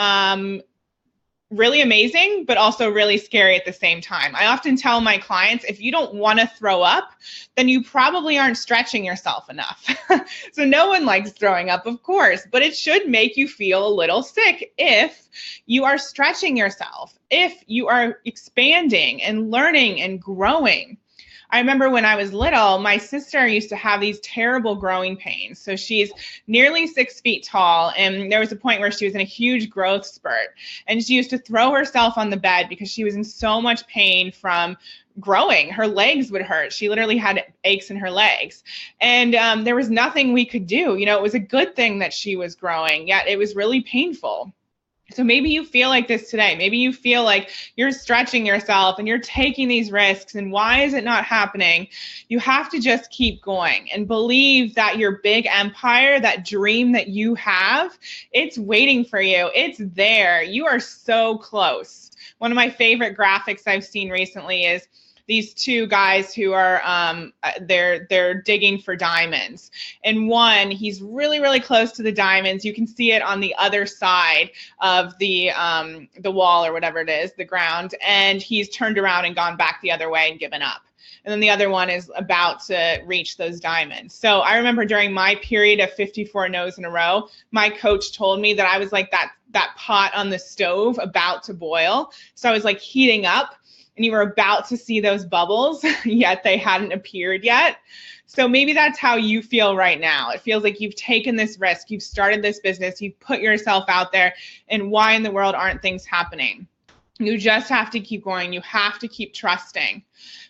really amazing, but also really scary at the same time. I often tell my clients, if you don't want to throw up, then you probably aren't stretching yourself enough. So no one likes throwing up, of course, but it should make you feel a little sick if you are stretching yourself, if you are expanding and learning and growing. I remember when I was little, my sister used to have these terrible growing pains. So she's nearly 6 feet tall, and there was a point where she was in a huge growth spurt, and she used to throw herself on the bed because she was in so much pain from growing. Her legs would hurt. She literally had aches in her legs, and there was nothing we could do. It was a good thing that she was growing, yet it was really painful. So maybe you feel like this today. Maybe you feel like you're stretching yourself and you're taking these risks, and why is it not happening? You have to just keep going and believe that your big empire, that dream that you have, it's waiting for you. It's there. You are so close. One of my favorite graphics I've seen recently is these two guys who are they're digging for diamonds, and one, he's really, really close to the diamonds. You can see it on the other side of the wall, or whatever it is, the ground, and he's turned around and gone back the other way and given up. And then the other one is about to reach those diamonds. So I remember during my period of 54 no's in a row, my coach told me that I was like that pot on the stove about to boil. So I was like heating up, and you were about to see those bubbles, yet they hadn't appeared yet. So maybe that's how you feel right now. It feels like you've taken this risk, you've started this business, you've put yourself out there, and why in the world aren't things happening? You just have to keep going. You have to keep trusting.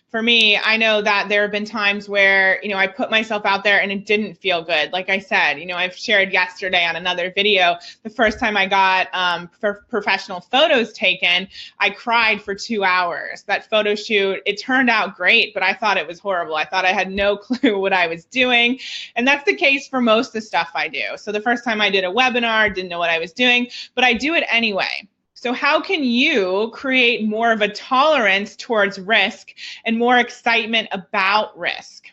For me, I know that there have been times where, I put myself out there and it didn't feel good. Like I said, I've shared yesterday on another video, the first time I got professional photos taken, I cried for 2 hours. That photo shoot, it turned out great, but I thought it was horrible. I thought I had no clue what I was doing. And that's the case for most of the stuff I do. So the first time I did a webinar, didn't know what I was doing, but I do it anyway. So how can you create more of a tolerance towards risk and more excitement about risk?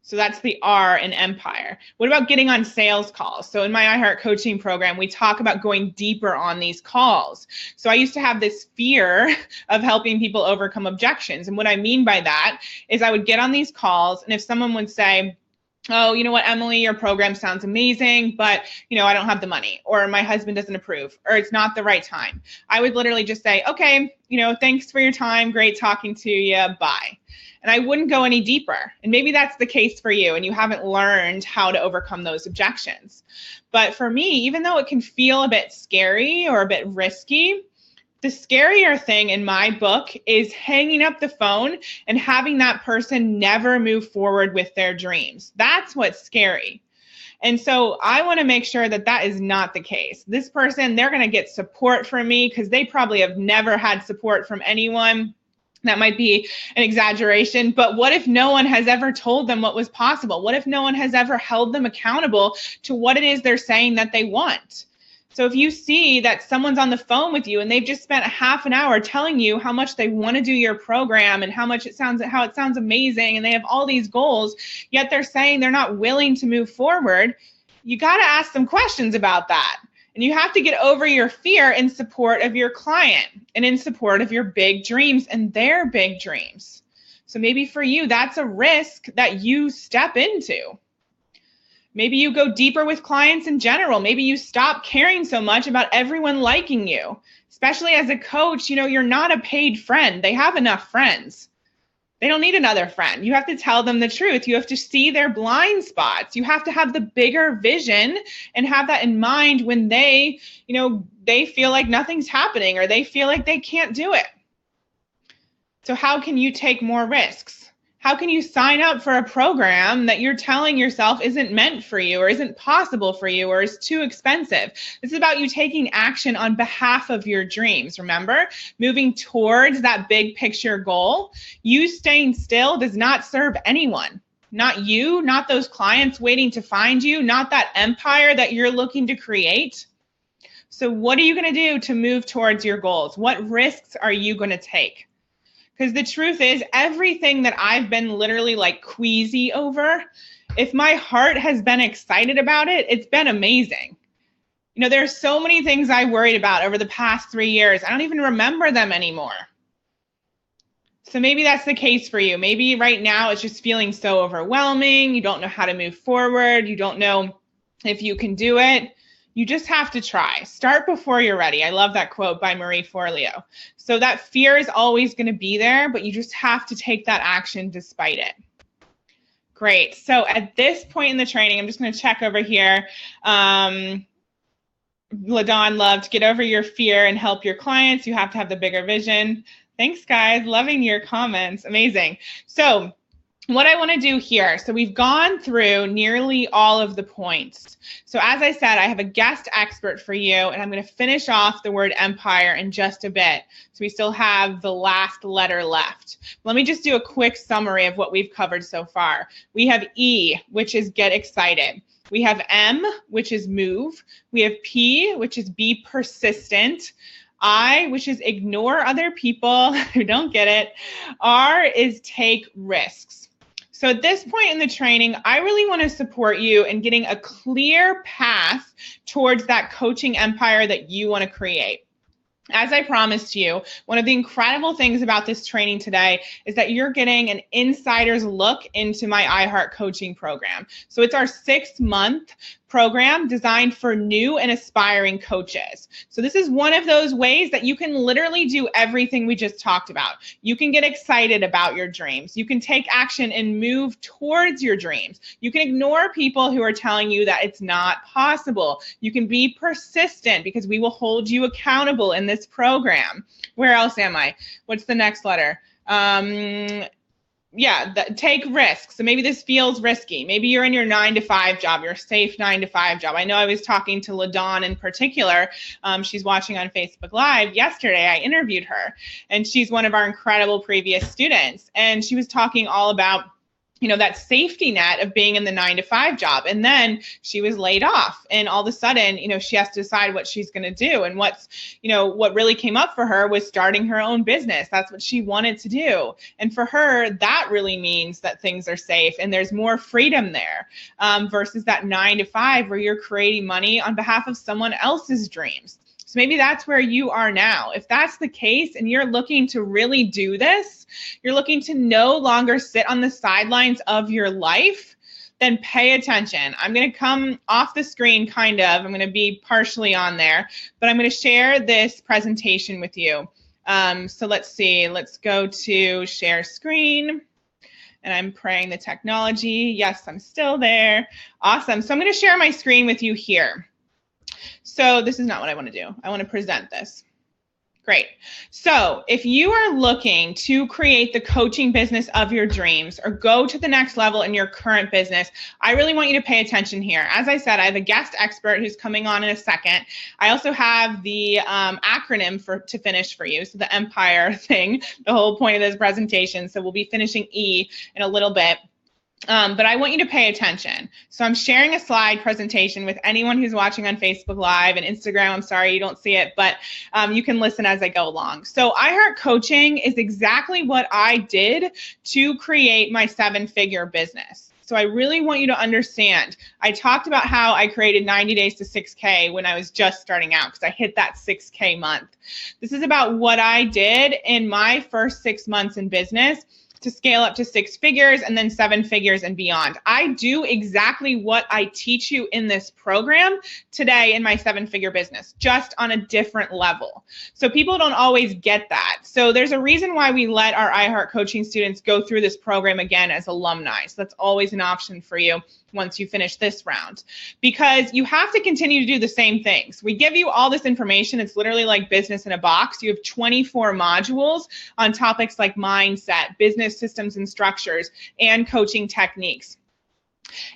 So that's the R in empire. What about getting on sales calls? So in my iHeart coaching program, we talk about going deeper on these calls. So I used to have this fear of helping people overcome objections. And what I mean by that is I would get on these calls, and if someone would say, oh, you know what, Emily, your program sounds amazing, but, I don't have the money, or my husband doesn't approve, or it's not the right time, I would literally just say, okay, thanks for your time. Great talking to you. Bye. And I wouldn't go any deeper. And maybe that's the case for you, and you haven't learned how to overcome those objections. But for me, even though it can feel a bit scary or a bit risky, the scarier thing in my book is hanging up the phone and having that person never move forward with their dreams. That's what's scary. And so I want to make sure that that is not the case. This person, they're going to get support from me because they probably have never had support from anyone. That might be an exaggeration, but what if no one has ever told them what was possible? What if no one has ever held them accountable to what it is they're saying that they want? So if you see that someone's on the phone with you and they've just spent a half an hour telling you how much they want to do your program and how it sounds amazing, and they have all these goals, yet they're saying they're not willing to move forward, you got to ask them questions about that. And you have to get over your fear in support of your client and in support of your big dreams and their big dreams. So maybe for you, that's a risk that you step into. Maybe you go deeper with clients in general. Maybe you stop caring so much about everyone liking you. Especially as a coach, you're not a paid friend. They have enough friends. They don't need another friend. You have to tell them the truth. You have to see their blind spots. You have to have the bigger vision and have that in mind when they feel like nothing's happening or they feel like they can't do it. So how can you take more risks? How can you sign up for a program that you're telling yourself isn't meant for you or isn't possible for you or is too expensive? This is about you taking action on behalf of your dreams. Remember, moving towards that big picture goal. You staying still does not serve anyone. Not you, not those clients waiting to find you, not that empire that you're looking to create. So what are you going to do to move towards your goals? What risks are you going to take? Because the truth is, everything that I've been literally like queasy over, if my heart has been excited about it, it's been amazing. You know, there are so many things I worried about over the past 3 years. I don't even remember them anymore. So maybe that's the case for you. Maybe right now it's just feeling so overwhelming. You don't know how to move forward. You don't know if you can do it. You just have to try. Start before you're ready. I love that quote by Marie Forleo. So that fear is always going to be there, but you just have to take that action despite it. Great. So at this point in the training, I'm just going to check over here. LaDawn loved, get over your fear and help your clients. You have to have the bigger vision. Thanks, guys. Loving your comments. Amazing. So what I want to do here, so we've gone through nearly all of the points. So as I said, I have a guest expert for you, and I'm going to finish off the word empire in just a bit. So we still have the last letter left. Let me just do a quick summary of what we've covered so far. We have E, which is get excited. We have M, which is move. We have P, which is be persistent. I, which is ignore other people who don't get it. R is take risks. So at this point in the training, I really want to support you in getting a clear path towards that coaching empire that you want to create. As I promised you, one of the incredible things about this training today is that you're getting an insider's look into my iHeart coaching program. So it's our 6-month program designed for new and aspiring coaches. So this is one of those ways that you can literally do everything we just talked about. You can get excited about your dreams. You can take action and move towards your dreams. You can ignore people who are telling you that it's not possible. You can be persistent because we will hold you accountable in this program. Where else am I? What's the next letter? Take risks. So maybe this feels risky. Maybe you're in your 9-to-5 job, your safe 9-to-5 job. I know I was talking to LaDawn in particular. She's watching on Facebook Live. Yesterday, I interviewed her, and she's one of our incredible previous students. And she was talking all about, you know, that safety net of being in the 9-to-5 job. And then she was laid off, and all of a sudden, you know, she has to decide what she's going to do. And what really came up for her was starting her own business. That's what she wanted to do. And for her, that really means that things are safe and there's more freedom there versus that 9-to-5 where you're creating money on behalf of someone else's dreams. So maybe that's where you are now. If that's the case and you're looking to really do this, you're looking to no longer sit on the sidelines of your life, then pay attention. I'm going to come off the screen kind of. I'm going to be partially on there, but I'm going to share this presentation with you. So let's see. Let's go to share screen. And I'm praying the technology. Yes, I'm still there. Awesome. So I'm going to share my screen with you here. So this is not what I want to do. I want to present this. Great. So if you are looking to create the coaching business of your dreams or go to the next level in your current business, I really want you to pay attention here. As I said, I have a guest expert who's coming on in a second. I also have the acronym to finish for you. So the Empire thing, the whole point of this presentation. So we'll be finishing E in a little bit. But I want you to pay attention. So I'm sharing a slide presentation with anyone who's watching on Facebook Live and Instagram. I'm sorry you don't see it, but you can listen as I go along. So iHeart Coaching is exactly what I did to create my 7-figure business. So I really want you to understand. I talked about how I created 90 days to 6K when I was just starting out because I hit that 6K month. This is about what I did in my first 6 months in business to scale up to 6 figures and then 7 figures and beyond. I do exactly what I teach you in this program today in my 7-figure business, just on a different level. So people don't always get that. So there's a reason why we let our iHeart coaching students go through this program again as alumni. So that's always an option for you once you finish this round, because you have to continue to do the same things. We give you all this information. It's literally like business in a box. You have 24 modules on topics like mindset, business systems and structures, and coaching techniques.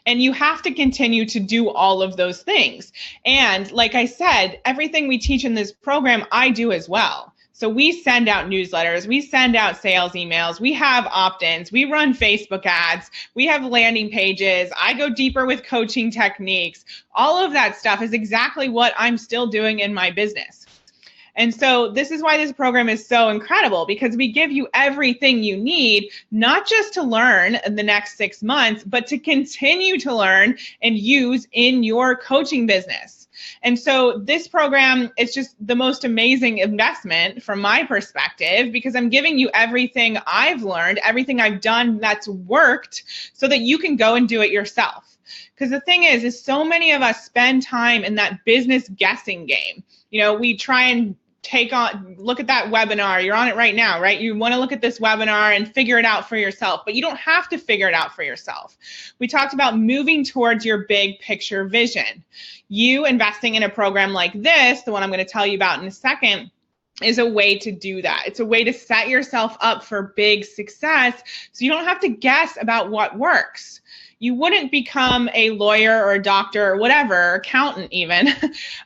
And you have to continue to do all of those things. And like I said, everything we teach in this program, I do as well. So we send out newsletters, we send out sales emails, we have opt-ins, we run Facebook ads, we have landing pages, I go deeper with coaching techniques. All of that stuff is exactly what I'm still doing in my business. And so this is why this program is so incredible, because we give you everything you need, not just to learn in the next 6 months, but to continue to learn and use in your coaching business. And so this program is just the most amazing investment from my perspective, because I'm giving you everything I've learned, everything I've done that's worked, so that you can go and do it yourself. Because the thing is so many of us spend time in that business guessing game. We try and look at that webinar. You're on it right now, right? You want to look at this webinar and figure it out for yourself, but you don't have to figure it out for yourself. We talked about moving towards your big picture vision. You investing in a program like this, the one I'm going to tell you about in a second, is a way to do that. It's a way to set yourself up for big success, so you don't have to guess about what works. You wouldn't become a lawyer or a doctor or whatever, accountant even,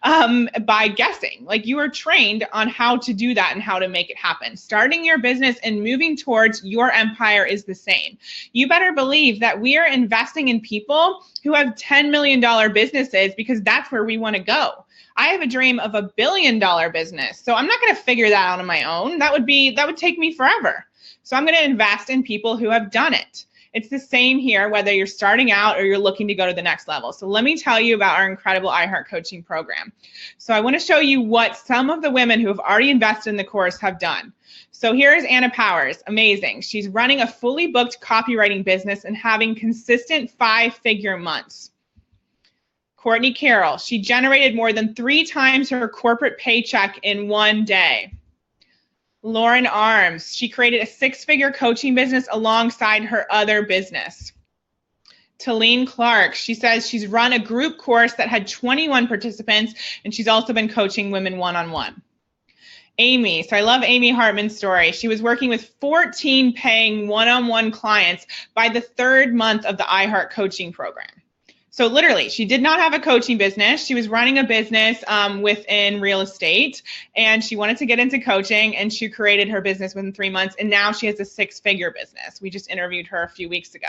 by guessing. Like, you are trained on how to do that and how to make it happen. Starting your business and moving towards your empire is the same. You better believe that we are investing in people who have $10 million businesses, because that's where we want to go. I have a dream of $1 billion business, so I'm not going to figure that out on my own. That would take me forever. So I'm going to invest in people who have done it. It's the same here, whether you're starting out or you're looking to go to the next level. So let me tell you about our incredible iHeart Coaching program. So I want to show you what some of the women who have already invested in the course have done. So here's Anna Powers. Amazing. She's running a fully booked copywriting business and having consistent 5-figure months. Courtney Carroll. She generated more than 3 times her corporate paycheck in one day. Lauren Arms, she created a 6-figure coaching business alongside her other business. Talene Clark, she says she's run a group course that had 21 participants, and she's also been coaching women one-on-one. Amy, so I love Amy Hartman's story. She was working with 14 paying one-on-one clients by the 3rd month of the iHeart Coaching program. So literally, she did not have a coaching business. She was running a business within real estate, and she wanted to get into coaching, and she created her business within 3 months, and now she has a 6-figure business. We just interviewed her a few weeks ago.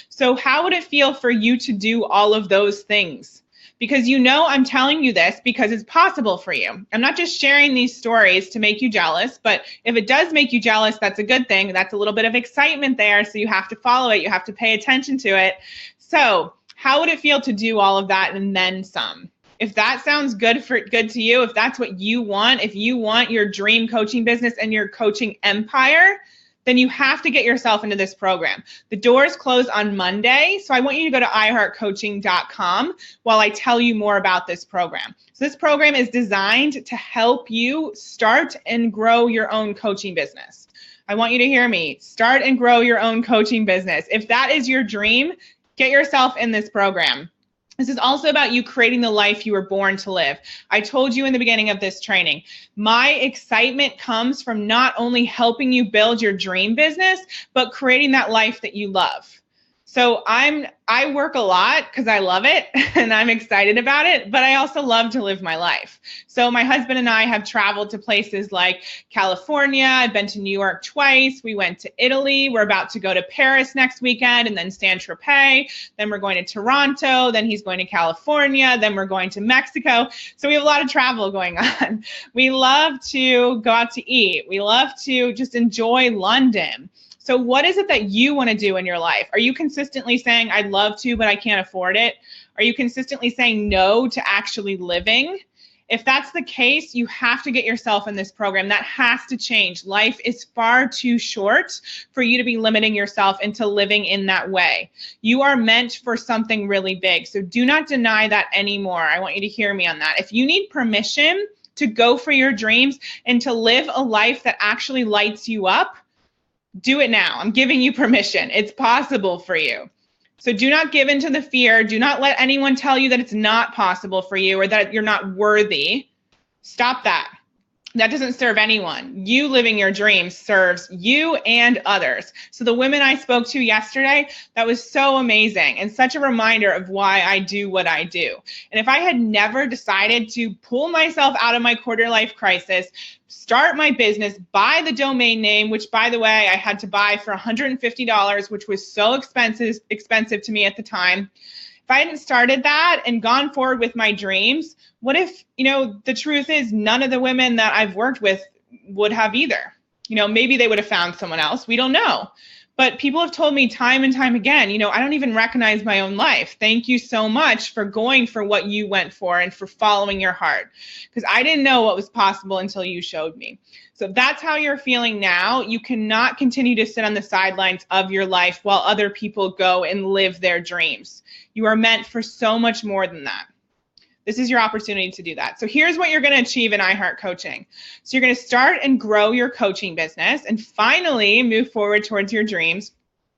So how would it feel for you to do all of those things? Because I'm telling you this because it's possible for you. I'm not just sharing these stories to make you jealous, but if it does make you jealous, that's a good thing. That's a little bit of excitement there, so you have to follow it. You have to pay attention to it. So how would it feel to do all of that and then some? If that sounds good to you, if that's what you want, if you want your dream coaching business and your coaching empire, then you have to get yourself into this program. The doors close on Monday, so I want you to go to iHeartCoaching.com while I tell you more about this program. So this program is designed to help you start and grow your own coaching business. I want you to hear me. Start and grow your own coaching business. If that is your dream, get yourself in this program. This is also about you creating the life you were born to live. I told you in the beginning of this training, my excitement comes from not only helping you build your dream business, but creating that life that you love. So I work a lot because I love it and I'm excited about it, but I also love to live my life. So my husband and I have traveled to places like California. I've been to New York twice. We went to Italy. We're about to go to Paris next weekend, and then Saint-Tropez. Then we're going to Toronto. Then he's going to California. Then we're going to Mexico. So we have a lot of travel going on. We love to go out to eat. We love to just enjoy London. So what is it that you want to do in your life? Are you consistently saying, I'd love to, but I can't afford it? Are you consistently saying no to actually living? If that's the case, you have to get yourself in this program. That has to change. Life is far too short for you to be limiting yourself into living in that way. You are meant for something really big. So do not deny that anymore. I want you to hear me on that. If you need permission to go for your dreams and to live a life that actually lights you up, do it now. I'm giving you permission. It's possible for you. So do not give in to the fear. Do not let anyone tell you that it's not possible for you or that you're not worthy. Stop that. That doesn't serve anyone. You living your dreams serves you and others. So the women I spoke to yesterday, that was so amazing and such a reminder of why I do what I do. And if I had never decided to pull myself out of my quarter life crisis, start my business, buy the domain name, which by the way, I had to buy for $150, which was so expensive to me at the time. If I hadn't started that and gone forward with my dreams, what if, the truth is none of the women that I've worked with would have either. Maybe they would have found someone else. We don't know. But people have told me time and time again, I don't even recognize my own life. Thank you so much for going for what you went for and for following your heart, because I didn't know what was possible until you showed me. So if that's how you're feeling now, you cannot continue to sit on the sidelines of your life while other people go and live their dreams. You are meant for so much more than that. This is your opportunity to do that. So here's what you're going to achieve in iHeart Coaching. So you're going to start and grow your coaching business and finally move forward towards your dreams.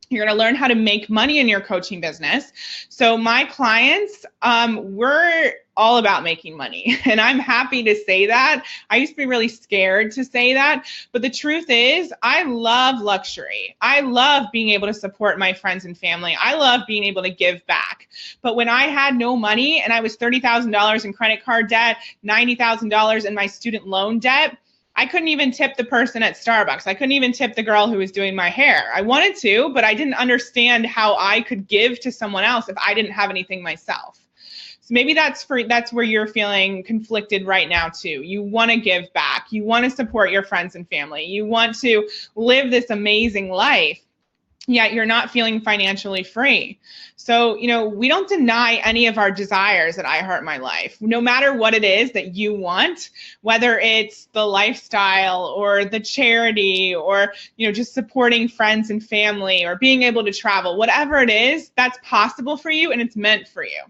You're going to learn how to make money in your coaching business. So my clients, we're all about making money. And I'm happy to say that. I used to be really scared to say that. But the truth is, I love luxury. I love being able to support my friends and family. I love being able to give back. But when I had no money and I was $30,000 in credit card debt, $90,000 in my student loan debt, I couldn't even tip the person at Starbucks. I couldn't even tip the girl who was doing my hair. I wanted to, but I didn't understand how I could give to someone else if I didn't have anything myself. So maybe that's where you're feeling conflicted right now too. You want to give back. You want to support your friends and family. You want to live this amazing life, yet you're not feeling financially free. So, we don't deny any of our desires at iHeart My Life, no matter what it is that you want, whether it's the lifestyle or the charity or, just supporting friends and family or being able to travel, whatever it is, that's possible for you and it's meant for you.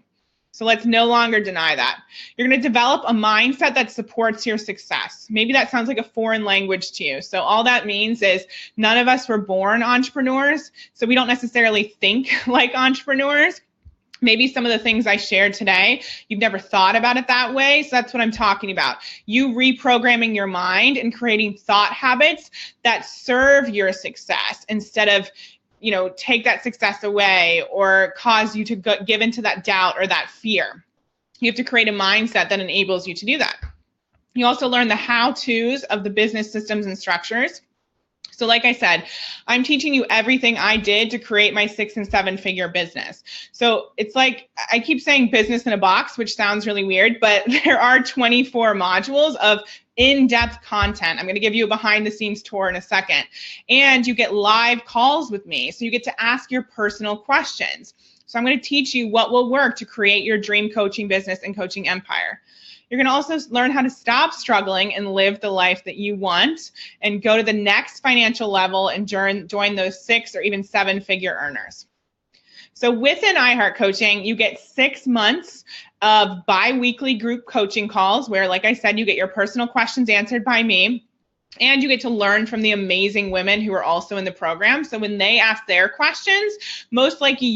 So let's no longer deny that. You're going to develop a mindset that supports your success. Maybe that sounds like a foreign language to you. So all that means is none of us were born entrepreneurs, so we don't necessarily think like entrepreneurs. Maybe some of the things I shared today, you've never thought about it that way. So that's what I'm talking about. You reprogramming your mind and creating thought habits that serve your success instead of take that success away or cause you to give into that doubt or that fear. You have to create a mindset that enables you to do that. You also learn the how-tos of the business systems and structures. So like I said, I'm teaching you everything I did to create my 6- and 7-figure business. So it's like, I keep saying business in a box, which sounds really weird, but there are 24 modules of in-depth content. I'm going to give you a behind the scenes tour in a second. And you get live calls with me. So you get to ask your personal questions. So I'm going to teach you what will work to create your dream coaching business and coaching empire. You're going to also learn how to stop struggling and live the life that you want and go to the next financial level and join those 6 or even 7-figure earners. So within iHeart Coaching, you get 6 months of bi-weekly group coaching calls where, like I said, you get your personal questions answered by me. And you get to learn from the amazing women who are also in the program. So when they ask their questions, most likely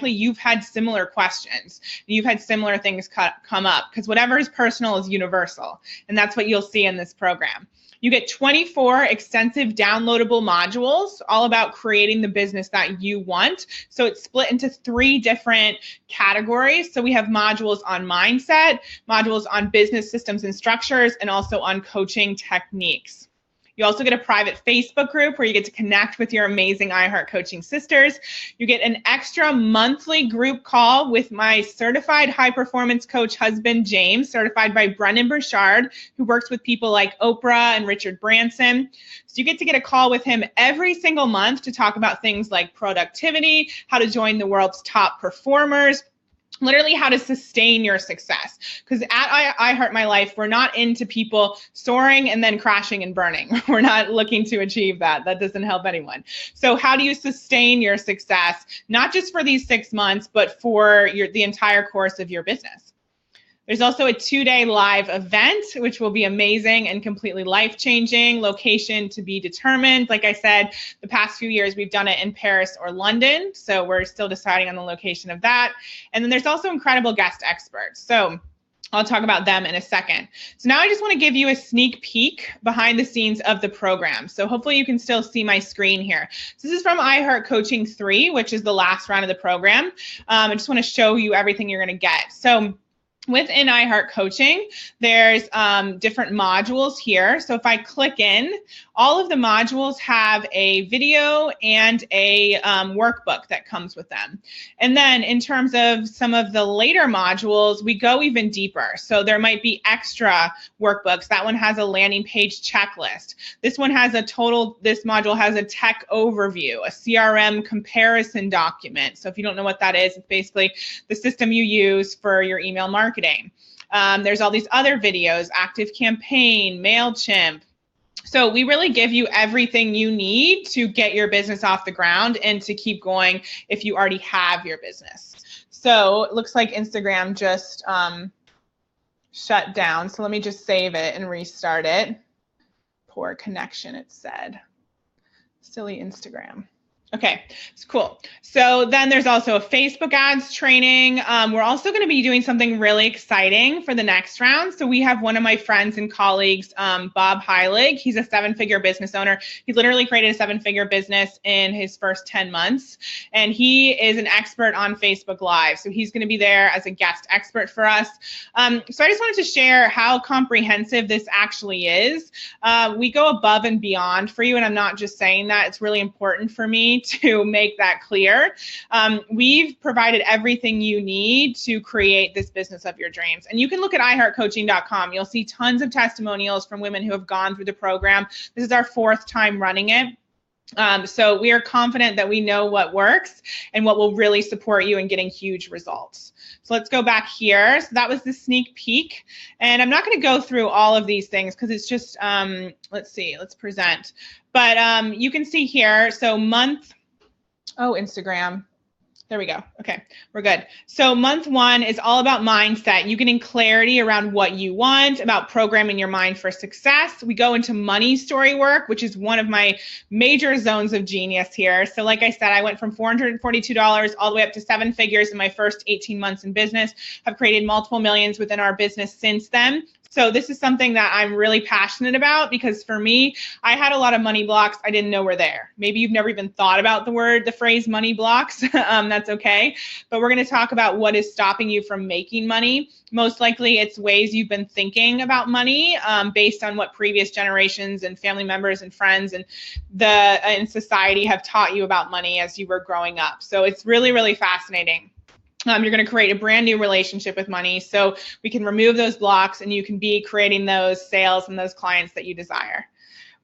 you've had similar questions. You've had similar things come up because whatever is personal is universal. And that's what you'll see in this program. You get 24 extensive downloadable modules all about creating the business that you want. So it's split into 3 different categories. So we have modules on mindset, modules on business systems and structures, and also on coaching techniques. You also get a private Facebook group where you get to connect with your amazing iHeart Coaching sisters. You get an extra monthly group call with my certified high performance coach husband, James, certified by Brendan Burchard, who works with people like Oprah and Richard Branson. So you get a call with him every single month to talk about things like productivity, how to join the world's top performers, literally how to sustain your success. Because at iHeart My Life, we're not into people soaring and then crashing and burning. We're not looking to achieve that. That doesn't help anyone. So how do you sustain your success, not just for these 6 months, but for the entire course of your business? There's also a 2-day live event, which will be amazing and completely life-changing. Location to be determined. Like I said, the past few years, we've done it in Paris or London. So we're still deciding on the location of that. And then there's also incredible guest experts. So I'll talk about them in a second. So now I just want to give you a sneak peek behind the scenes of the program. So hopefully you can still see my screen here. So this is from iHeart Coaching 3, which is the last round of the program. I just want to show you everything you're going to get. So Within iHeart Coaching, there's different modules here. So if I click in, all of the modules have a video and a workbook that comes with them. And then in terms of some of the later modules, we go even deeper. So there might be extra workbooks. That one has a landing page checklist. This one has this module has a tech overview, a CRM comparison document. So if you don't know what that is, it's basically the system you use for your email marketing. There's all these other videos, ActiveCampaign, MailChimp. So we really give you everything you need to get your business off the ground and to keep going if you already have your business. So it looks like Instagram just shut down. So let me just save it and restart it. Poor connection, it said. Silly Instagram. Okay, it's cool. So then there's also a Facebook ads training. We're also going to be doing something really exciting for the next round. So we have one of my friends and colleagues, Bob Heilig. He's a 7-figure business owner. He literally created a 7-figure business in his first 10 months. And he is an expert on Facebook Live. So he's going to be there as a guest expert for us. So I just wanted to share how comprehensive this actually is. We go above and beyond for you. And I'm not just saying that. It's really important for me to make that clear. We've provided everything you need to create this business of your dreams. And you can look at iHeartCoaching.com. You'll see tons of testimonials from women who have gone through the program. This is our 4th time running it. So we are confident that we know what works and what will really support you in getting huge results. So let's go back here. So that was the sneak peek. And I'm not going to go through all of these things because it's just, let's present. But you can see here, so Instagram. There we go. Okay, we're good. So month 1 is all about mindset. You getting clarity around what you want, about programming your mind for success. We go into money story work, which is one of my major zones of genius here. So like I said, I went from $442 all the way up to 7 figures in my first 18 months in business. I've created multiple millions within our business since then. So this is something that I'm really passionate about because for me, I had a lot of money blocks. I didn't know were there. Maybe you've never even thought about the phrase money blocks. That's okay. But we're going to talk about what is stopping you from making money. Most likely it's ways you've been thinking about money based on what previous generations and family members and friends and in society have taught you about money as you were growing up. So it's really, really fascinating. You're going to create a brand new relationship with money so we can remove those blocks and you can be creating those sales and those clients that you desire.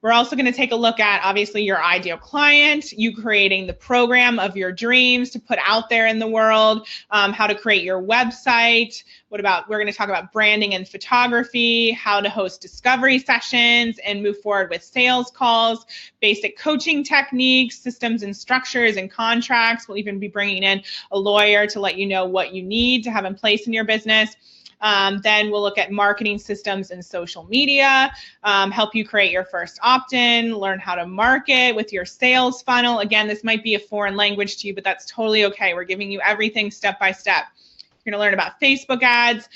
We're also going to take a look at, obviously, your ideal client, you creating the program of your dreams to put out there in the world, how to create your website. We're going to talk about branding and photography, how to host discovery sessions and move forward with sales calls, basic coaching techniques, systems and structures and contracts. We'll even be bringing in a lawyer to let you know what you need to have in place in your business. Then we'll look at marketing systems and social media, help you create your first opt-in, learn how to market with your sales funnel. Again, this might be a foreign language to you, but that's totally okay. We're giving you everything step by step. You're going to learn about Facebook ads,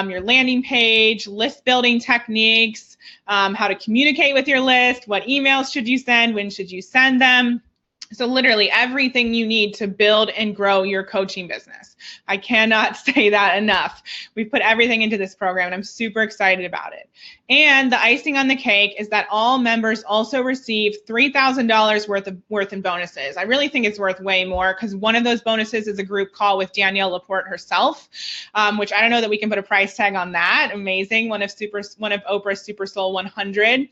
your landing page, list building techniques, how to communicate with your list, what emails should you send, when should you send them. So literally everything you need to build and grow your coaching business. I cannot say that enough. We've put everything into this program and I'm super excited about it. And the icing on the cake is that all members also receive $3,000 worth in bonuses. I really think it's worth way more because one of those bonuses is a group call with Danielle Laporte herself, which I don't know that we can put a price tag on that. Amazing. One of Oprah's Super Soul 100.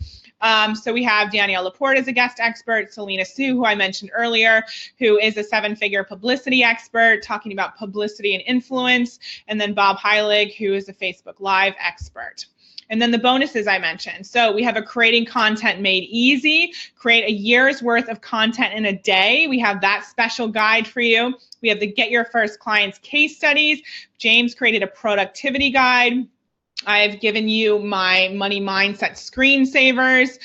So we have Danielle Laporte as a guest expert, Selena Sue, who I mentioned earlier, who is a 7-figure publicity expert talking about publicity and influence, and then Bob Heilig, who is a Facebook Live expert. And then the bonuses I mentioned. So we have a creating content made easy, create a year's worth of content in a day. We have that special guide for you. We have the Get Your First Clients case studies. James created a productivity guide. I've given you my money mindset screensavers.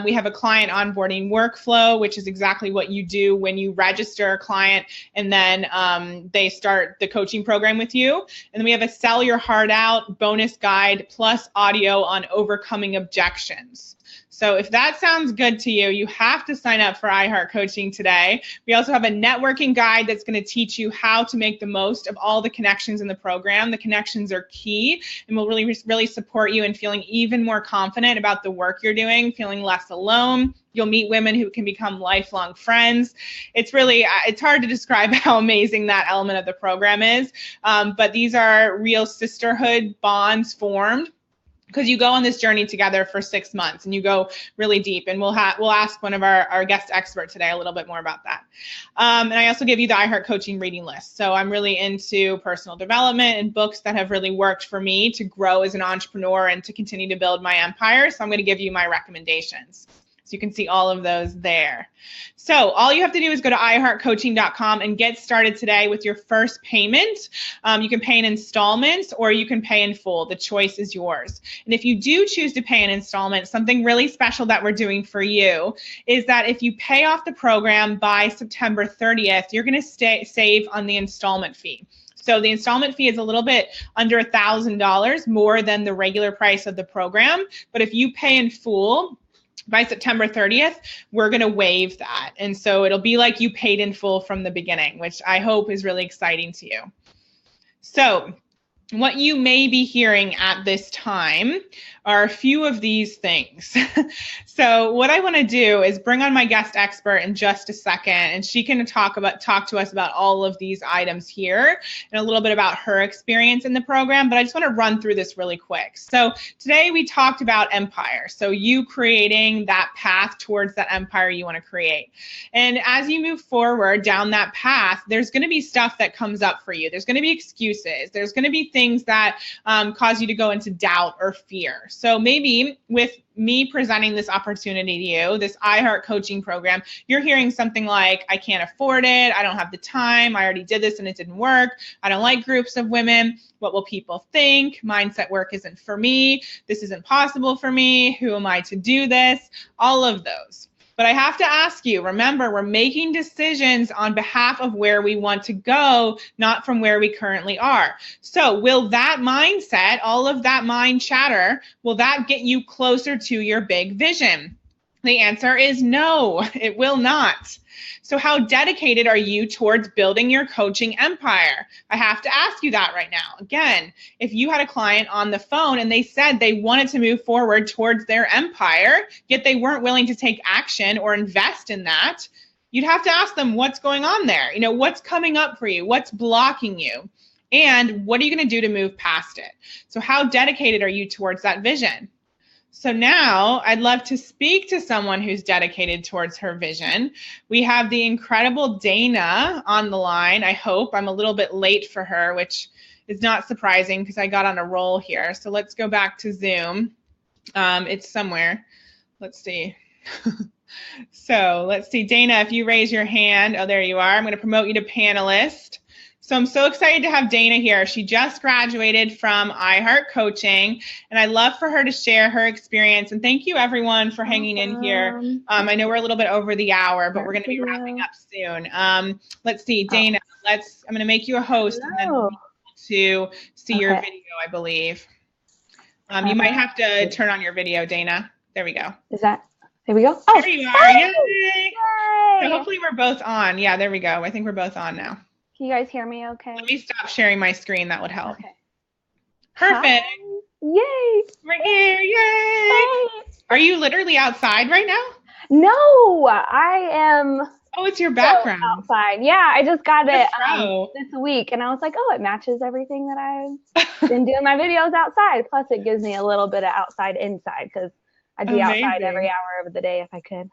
We have a client onboarding workflow, which is exactly what you do when you register a client and then they start the coaching program with you. And then we have a Sell Your Heart Out bonus guide plus audio on overcoming objections. So if that sounds good to you, you have to sign up for iHeart Coaching today. We also have a networking guide that's going to teach you how to make the most of all the connections in the program. The connections are key and will really support you in feeling even more confident about the work you're doing, feeling less alone. You'll meet women who can become lifelong friends. It's hard to describe how amazing that element of the program is. But these are real sisterhood bonds formed, because you go on this journey together for 6 months and you go really deep. And we'll ask one of our guest experts today a little bit more about that. And I also give you the iHeart Coaching reading list. So I'm really into personal development and books that have really worked for me to grow as an entrepreneur and to continue to build my empire. So I'm going to give you my recommendations. So you can see all of those there. So all you have to do is go to iHeartCoaching.com and get started today with your first payment. You can pay in installments or you can pay in full. The choice is yours. And if you do choose to pay in installments, something really special that we're doing for you is that if you pay off the program by September 30th, you're going to save on the installment fee. So the installment fee is a little bit under $1,000 more than the regular price of the program. But if you pay in full, by September 30th, we're going to waive that. And so it'll be like you paid in full from the beginning, which I hope is really exciting to you. So what you may be hearing at this time are a few of these things. So what I want to do is bring on my guest expert in just a second, and she can talk to us about all of these items here and a little bit about her experience in the program, but I just want to run through this really quick. So today we talked about empire. So you creating that path towards that empire you want to create. And as you move forward down that path, there's going to be stuff that comes up for you. There's going to be excuses. There's going to be things that cause you to go into doubt or fear. So maybe with me presenting this opportunity to you, this iHeart Coaching program, you're hearing something like, I can't afford it. I don't have the time. I already did this and it didn't work. I don't like groups of women. What will people think? Mindset work isn't for me. This isn't possible for me. Who am I to do this? All of those. But I have to ask you, remember, we're making decisions on behalf of where we want to go, not from where we currently are. So will that mindset, all of that mind chatter, will that get you closer to your big vision? The answer is no, it will not. So how dedicated are you towards building your coaching empire? I have to ask you that right now. Again, if you had a client on the phone and they said they wanted to move forward towards their empire, yet they weren't willing to take action or invest in that, you'd have to ask them what's going on there. You know, what's coming up for you? What's blocking you? And what are you going to do to move past it? So how dedicated are you towards that vision? So now I'd love to speak to someone who's dedicated towards her vision. We have the incredible Dana on the line. I hope. I'm a little bit late for her, which is not surprising because I got on a roll here. So let's go back to Zoom. It's somewhere. Let's see. So let's see. Dana, if you raise your hand. Oh, there you are. I'm going to promote you to panelist. So I'm so excited to have Dana here. She just graduated from iHeart Coaching, and I'd love for her to share her experience. And thank you, everyone, for hanging in here. I know we're a little bit over the hour, but we're going to be wrapping up soon. Let's see, Dana. I'm going to make you a host and then we'll be able to see your video, I believe. You might have to turn on your video, Dana. There we go. There we go. Oh, there you are. Yay! So hopefully we're both on. Yeah, there we go. I think we're both on now. Can you guys hear me okay? Let me stop sharing my screen. That would help. Okay. Perfect. Hi. Yay. We're here. Yay. Hey. Are you literally outside right now? No, I am. Oh, it's your background. Outside. Yeah, I just got it this week. And I was like, oh, it matches everything that I've been doing my videos outside. Plus, it gives me a little bit of outside inside because I'd be outside every hour of the day if I could.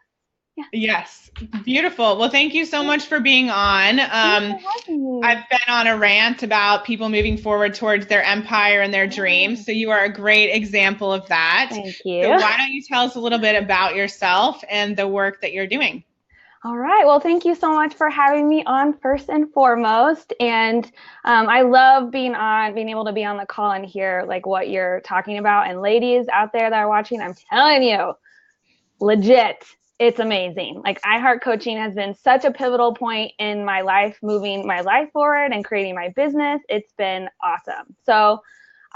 Yeah. Yes. Beautiful. Well, thank you so much for being on. I've been on a rant about people moving forward towards their empire and their dreams. So you are a great example of that. Thank you. So why don't you tell us a little bit about yourself and the work that you're doing? All right. Well, thank you so much for having me on first and foremost. And I love being able to be on the call and hear like what you're talking about. And ladies out there that are watching, I'm telling you, legit. It's amazing. Like iHeart Coaching has been such a pivotal point in my life, moving my life forward and creating my business. It's been awesome. So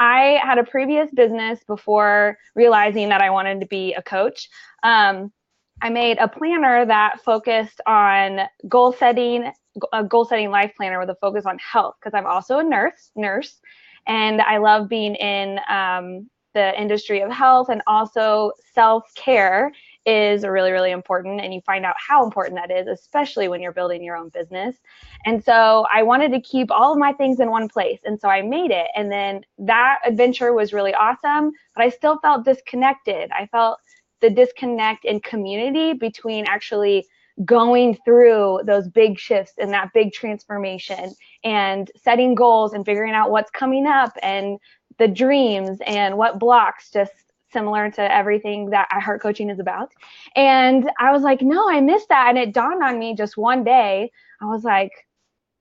I had a previous business before realizing that I wanted to be a coach. I made a planner that focused on goal setting, a goal setting life planner with a focus on health, because I'm also a nurse, and I love being in the industry of health, and also self-care is really, really important. And you find out how important that is, especially when you're building your own business. And so I wanted to keep all of my things in one place. And so I made it. And then that adventure was really awesome, but I still felt disconnected. I felt the disconnect in community between actually going through those big shifts and that big transformation and setting goals and figuring out what's coming up and the dreams and what blocks, just similar to everything that I Heart Coaching is about. And I was like, no, I missed that. And it dawned on me just one day. I was like,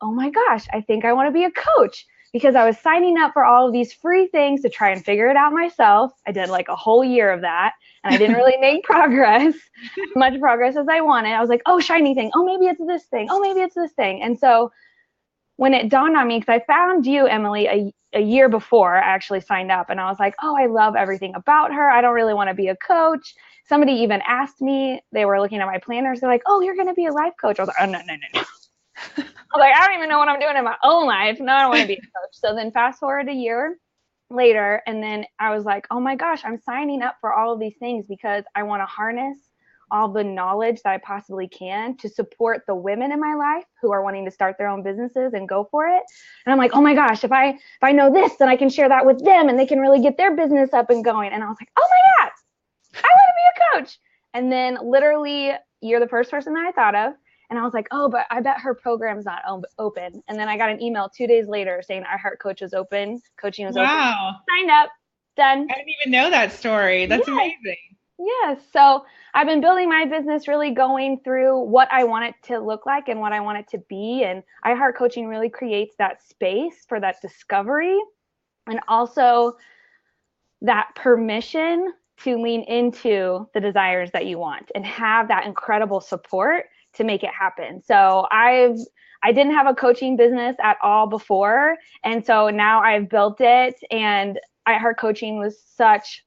oh my gosh, I think I want to be a coach, because I was signing up for all of these free things to try and figure it out myself. I did like a whole year of that, and I didn't really make much progress as I wanted. I was like, oh, shiny thing. Oh, maybe it's this thing. Oh, maybe it's this thing. And so when it dawned on me, because I found you, Emily, a year before I actually signed up, and I was like, oh, I love everything about her. I don't really want to be a coach. Somebody even asked me, they were looking at my planners. They're like, oh, you're going to be a life coach. I was like, oh, no. I was like, I don't even know what I'm doing in my own life. No, I don't want to be a coach. So then fast forward a year later, and then I was like, oh my gosh, I'm signing up for all of these things because I want to harness all the knowledge that I possibly can to support the women in my life who are wanting to start their own businesses and go for it. And I'm like, oh my gosh, if I know this, then I can share that with them and they can really get their business up and going. And I was like, oh my God, I want to be a coach. And then literally, you're the first person that I thought of. And I was like, oh, but I bet her program's not open. And then I got an email 2 days later saying I Heart Coach was open. Coaching was open. Signed up. Done. I didn't even know that story. That's amazing. Yes. So I've been building my business, really going through what I want it to look like and what I want it to be. And I Heart Coaching really creates that space for that discovery, and also that permission to lean into the desires that you want and have that incredible support to make it happen. So I didn't have a coaching business at all before. And so now I've built it, and I Heart Coaching was such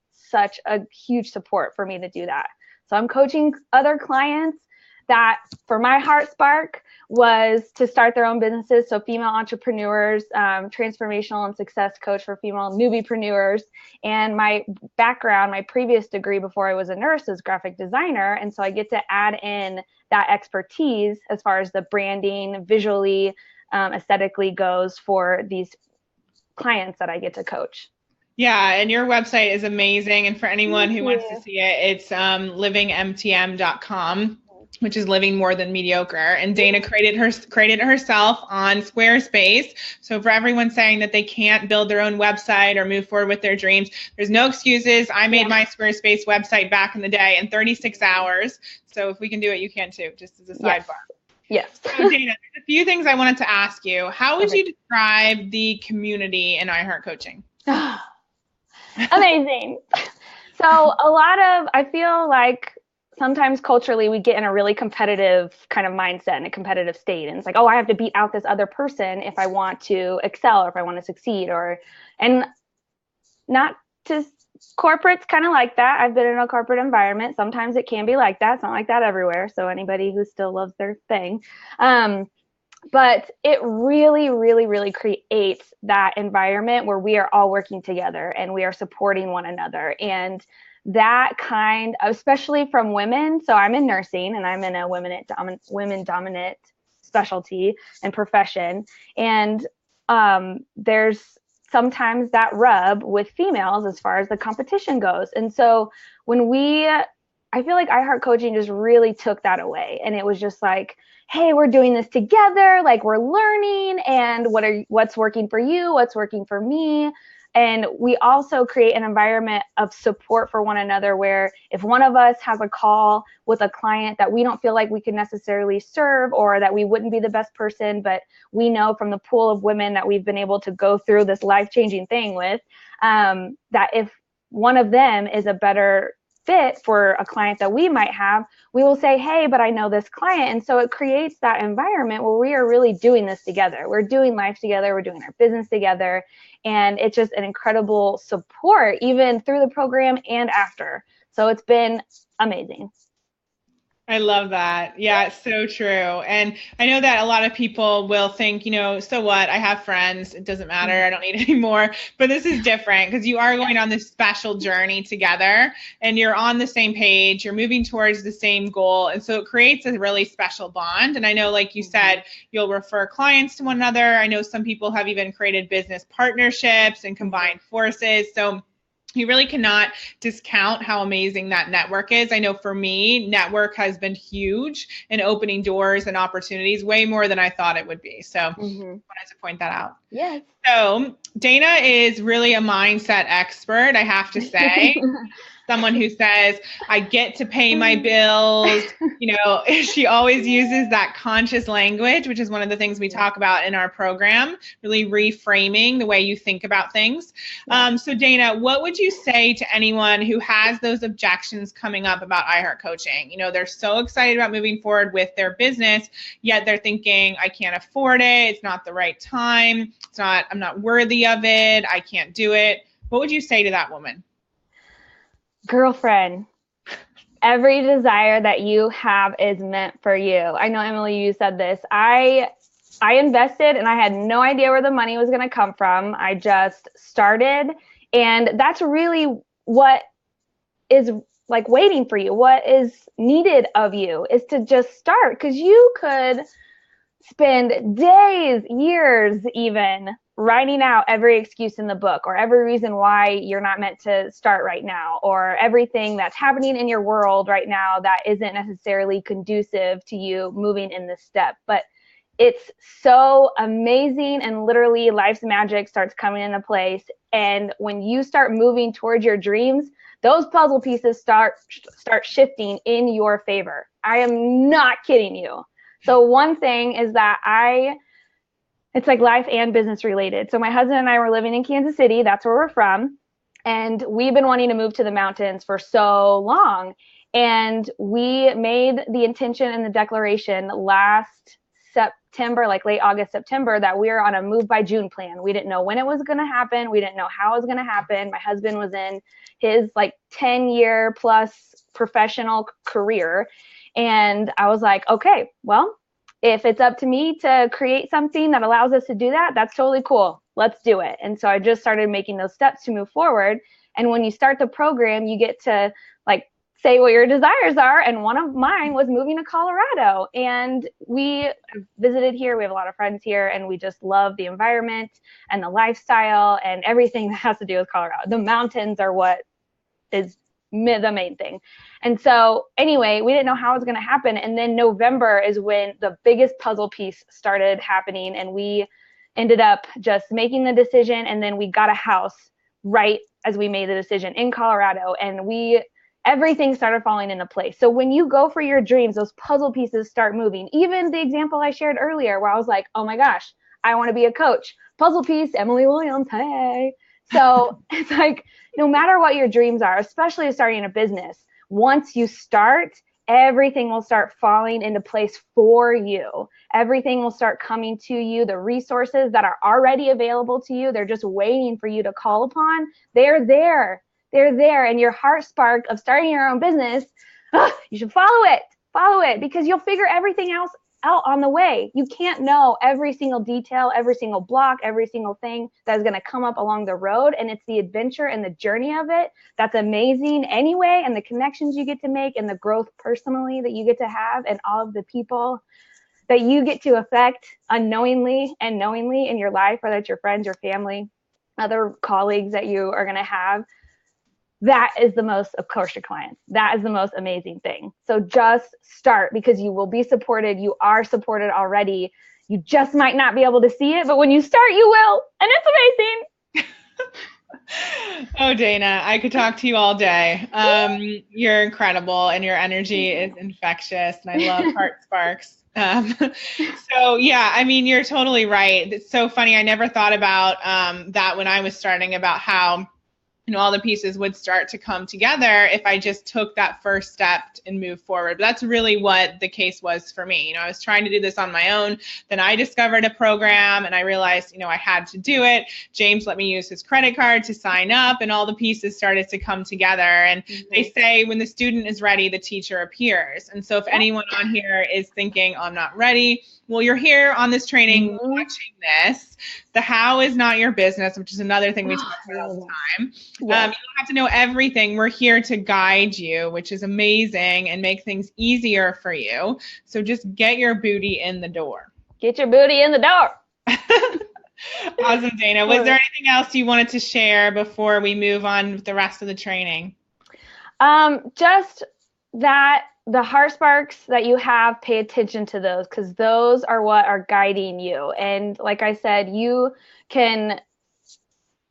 a huge support for me to do that. So I'm coaching other clients that, for my heart spark, was to start their own businesses. So female entrepreneurs, transformational and success coach for female newbiepreneurs. And my background, my previous degree before I was a nurse, is graphic designer. And so I get to add in that expertise as far as the branding, visually, aesthetically goes for these clients that I get to coach. Yeah, and your website is amazing. And for anyone who wants to see it, it's livingmtm.com, which is living more than mediocre. And Dana created it herself on Squarespace. So for everyone saying that they can't build their own website or move forward with their dreams, there's no excuses. I made my Squarespace website back in the day in 36 hours. So if we can do it, you can too, just as a sidebar. Yes. So Dana, there's a few things I wanted to ask you. How would you describe the community in I Heart Coaching? Amazing. So I feel like sometimes culturally we get in a really competitive kind of mindset and a competitive state. And it's like, oh, I have to beat out this other person if I want to excel or if I want to succeed, and not to corporate's kind of like that. I've been in a corporate environment. Sometimes it can be like that. It's not like that everywhere. So anybody who still loves their thing. But it really, really, really creates that environment where we are all working together and we are supporting one another. And that kind of, especially from women. So I'm in nursing and I'm in a women dominant specialty and profession. And there's sometimes that rub with females as far as the competition goes. And so I feel like I Heart Coaching just really took that away. And it was just like, hey, we're doing this together. Like, we're learning, and what's working for you, what's working for me. And we also create an environment of support for one another, where if one of us has a call with a client that we don't feel like we can necessarily serve, or that we wouldn't be the best person, but we know from the pool of women that we've been able to go through this life-changing thing with, that if one of them is a better fit for a client that we might have, we will say, hey, but I know this client. And so it creates that environment where we are really doing this together. We're doing life together. We're doing our business together. And it's just an incredible support, even through the program and after. So it's been amazing. I love that. Yeah, it's so true. And I know that a lot of people will think, so what? I have friends. It doesn't matter. I don't need any more. But this is different because you are going on this special journey together and you're on the same page. You're moving towards the same goal. And so it creates a really special bond. And I know, like you said, you'll refer clients to one another. I know some people have even created business partnerships and combined forces. So you really cannot discount how amazing that network is. I know for me, network has been huge in opening doors and opportunities, way more than I thought it would be. So I wanted to point that out. Yes. So Dana is really a mindset expert, I have to say. Someone who says, I get to pay my bills. She always uses that conscious language, which is one of the things we talk about in our program, really reframing the way you think about things. So Dana, what would you say to anyone who has those objections coming up about iHeart Coaching? They're so excited about moving forward with their business, yet they're thinking, I can't afford it. It's not the right time. I'm not worthy of it. I can't do it. What would you say to that woman? Girlfriend, every desire that you have is meant for you. I know, Emily, you said this. I invested and I had no idea where the money was going to come from. I just started, and that's really what is like waiting for you. What is needed of you is to just start, because you could spend days, years even, writing out every excuse in the book or every reason why you're not meant to start right now, or everything that's happening in your world right now that isn't necessarily conducive to you moving in this step. But it's so amazing, and literally life's magic starts coming into place. And when you start moving towards your dreams, those puzzle pieces start shifting in your favor. I am not kidding you. So one thing is that it's like life and business related. So my husband and I were living in Kansas City. That's where we're from. And we've been wanting to move to the mountains for so long. And we made the intention and the declaration last September, like late August, September, that we were on a move by June plan. We didn't know when it was going to happen. We didn't know how it was going to happen. My husband was in his 10-year plus professional career. And I was like, okay, well, if it's up to me to create something that allows us to do that, that's totally cool. Let's do it. And so I just started making those steps to move forward. And when you start the program, you get to say what your desires are. And one of mine was moving to Colorado. And we visited here. We have a lot of friends here, and we just love the environment and the lifestyle and everything that has to do with Colorado. The mountains are what is the main thing. And so anyway, we didn't know how it was going to happen. And then November is when the biggest puzzle piece started happening. And we ended up just making the decision. And then we got a house right as we made the decision in Colorado. And everything started falling into place. So when you go for your dreams, those puzzle pieces start moving. Even the example I shared earlier, where I was like, oh my gosh, I want to be a coach. Puzzle piece, Emily Williams, hey. So it's like, no matter what your dreams are, especially starting a business, once you start, everything will start falling into place for you. Everything will start coming to you. The resources that are already available to you, they're just waiting for you to call upon. They're there. They're there. And your heart spark of starting your own business, you should follow it, because you'll figure everything else out on the way. You can't know every single detail, every single block, every single thing that is going to come up along the road. And it's the adventure and the journey of it that's amazing anyway, and the connections you get to make and the growth personally that you get to have, and all of the people that you get to affect unknowingly and knowingly in your life, whether it's your friends, your family, other colleagues that you are going to have. That is the most, of course, your clients. That is the most amazing thing. So just start, because you will be supported. You are supported already. You just might not be able to see it, but when you start, you will. And it's amazing. Oh, Dana, I could talk to you all day. You're incredible, and your energy is infectious, and I love Heart Sparks. So yeah, I mean, you're totally right. It's so funny. I never thought about that when I was starting, about how all the pieces would start to come together if I just took that first step and moved forward. But that's really what the case was for me. I was trying to do this on my own. Then I discovered a program and I realized, I had to do it. James let me use his credit card to sign up, and all the pieces started to come together. And they say when the student is ready, the teacher appears. And so if anyone on here is thinking, I'm not ready, well, you're here on this training watching this. The how is not your business, which is another thing we talk about all the time. You don't have to know everything. We're here to guide you, which is amazing, and make things easier for you. So just get your booty in the door. Get your booty in the door. Awesome, Dana. Was there anything else you wanted to share before we move on with the rest of the training? Just that the heart sparks that you have, pay attention to those, because those are what are guiding you. And like I said, you can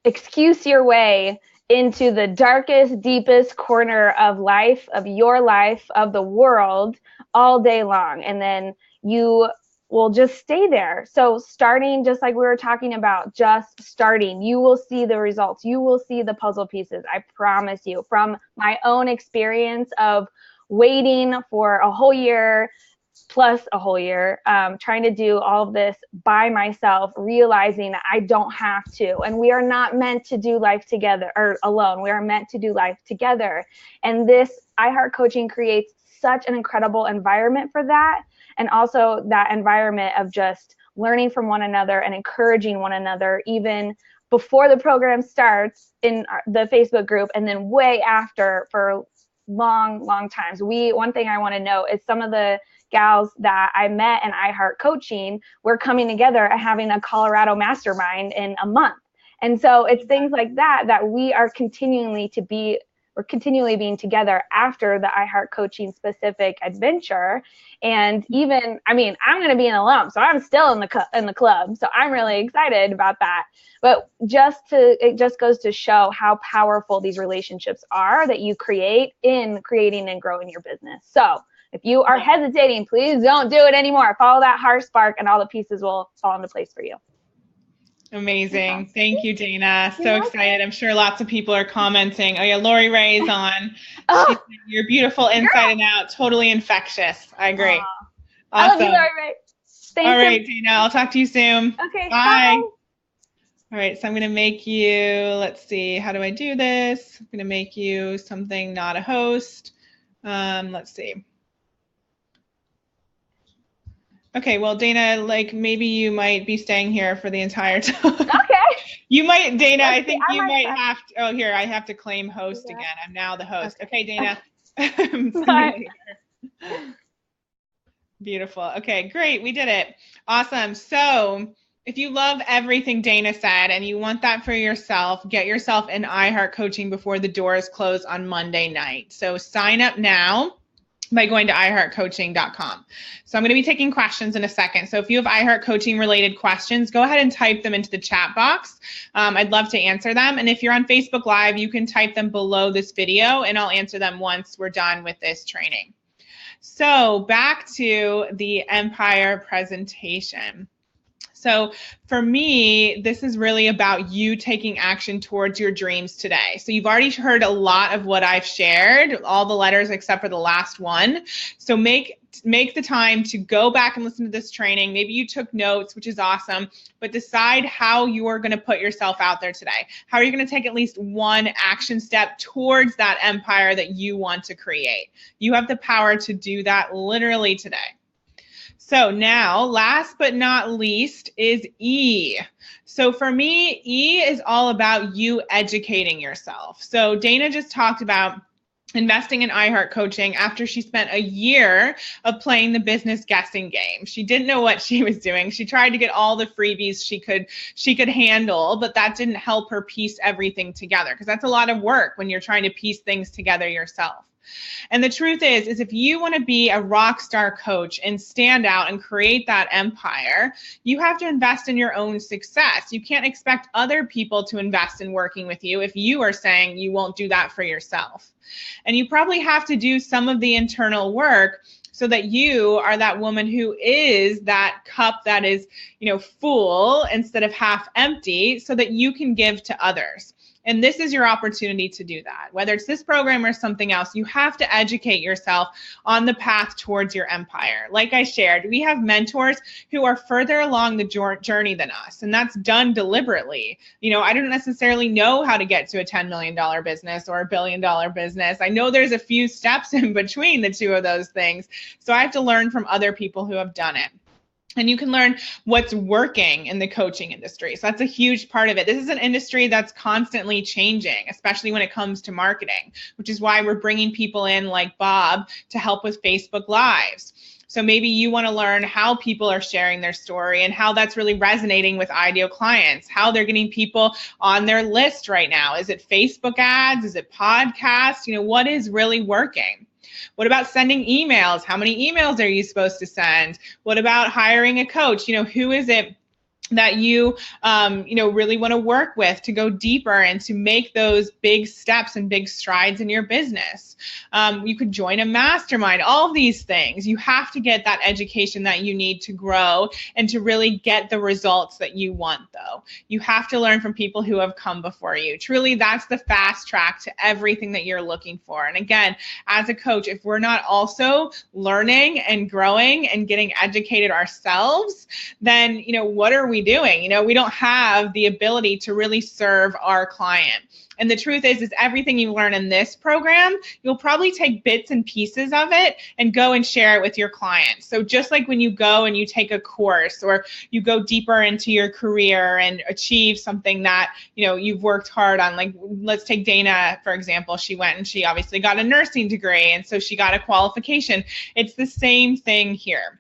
excuse your way into the darkest, deepest corner of life, of your life, of the world all day long. And then you will just stay there. So starting, just like we were talking about, just starting, you will see the results. You will see the puzzle pieces. I promise you, from my own experience of waiting for a whole year plus a whole year, trying to do all of this by myself, realizing that I don't have to. And we are not meant to do life together or alone. We are meant to do life together. And this iHeart Coaching creates such an incredible environment for that. And also that environment of just learning from one another and encouraging one another, even before the program starts in the Facebook group, and then way after for long times. One thing I want to know is some of the gals that I met in iHeart Coaching, we're coming together and having a Colorado mastermind in a month. And so it's things like that we are continually being together after the iHeart Coaching specific adventure. And even, I'm going to be an alum, so I'm still in the club. So I'm really excited about that. But it just goes to show how powerful these relationships are that you create in creating and growing your business. So if you are hesitating, please don't do it anymore. Follow that heart spark and all the pieces will fall into place for you. Amazing. Thank you, Dana. So excited. I'm sure lots of people are commenting. Oh yeah, Lori Ray's on. You're beautiful inside and out. Totally infectious. I agree. Awesome. I love you, Lori Ray. Thanks. All right, Dana. I'll talk to you soon. Okay. Bye. All right. So I'm going to make you, let's see. How do I do this? I'm going to make you something, not a host. Let's see. Okay, well, Dana, maybe you might be staying here for the entire time. Okay. You might, Dana, I think you might have to, I have to claim host again. I'm now the host. Okay, Dana. Bye. Beautiful. Okay, great. We did it. Awesome. So if you love everything Dana said and you want that for yourself, get yourself in iHeart Coaching before the doors close on Monday night. So sign up now by going to iHeartCoaching.com. So I'm going to be taking questions in a second. So if you have iHeart Coaching related questions, go ahead and type them into the chat box. I'd love to answer them. And if you're on Facebook Live, you can type them below this video and I'll answer them once we're done with this training. So back to the Empire presentation. So for me, this is really about you taking action towards your dreams today. So you've already heard a lot of what I've shared, all the letters except for the last one. So make the time to go back and listen to this training. Maybe you took notes, which is awesome, but decide how you're going to put yourself out there today. How are you going to take at least one action step towards that empire that you want to create? You have the power to do that literally today. So now, last but not least is E. So for me, E is all about you educating yourself. So Dana just talked about investing in iHeart Coaching after she spent a year of playing the business guessing game. She didn't know what she was doing. She tried to get all the freebies she could handle, but that didn't help her piece everything together, because that's a lot of work when you're trying to piece things together yourself. And the truth is if you want to be a rock star coach and stand out and create that empire, you have to invest in your own success. You can't expect other people to invest in working with you if you are saying you won't do that for yourself. And you probably have to do some of the internal work so that you are that woman who is that cup that is, full instead of half empty, so that you can give to others. And this is your opportunity to do that. Whether it's this program or something else, you have to educate yourself on the path towards your empire. Like I shared, we have mentors who are further along the journey than us, and that's done deliberately. I don't necessarily know how to get to a $10 million business or a $1 billion business. I know there's a few steps in between the two of those things. So I have to learn from other people who have done it. And you can learn what's working in the coaching industry. So that's a huge part of it. This is an industry that's constantly changing, especially when it comes to marketing, which is why we're bringing people in like Bob to help with Facebook Lives. So maybe you want to learn how people are sharing their story and how that's really resonating with ideal clients, how they're getting people on their list right now. Is it Facebook ads? Is it podcasts? What is really working? What about sending emails? How many emails are you supposed to send? What about hiring a coach? Who is it that you really want to work with to go deeper and to make those big steps and big strides in your business? You could join a mastermind, all of these things. You have to get that education that you need to grow and to really get the results that you want, though. You have to learn from people who have come before you. Truly, that's the fast track to everything that you're looking for. And again, as a coach, if we're not also learning and growing and getting educated ourselves, then, what are we doing? We don't have the ability to really serve our client. And the truth is everything you learn in this program, you'll probably take bits and pieces of it and go and share it with your clients. So just like when you go and you take a course or you go deeper into your career and achieve something that, you've worked hard on, like let's take Dana, for example. She went and she obviously got a nursing degree. And so she got a qualification. It's the same thing here.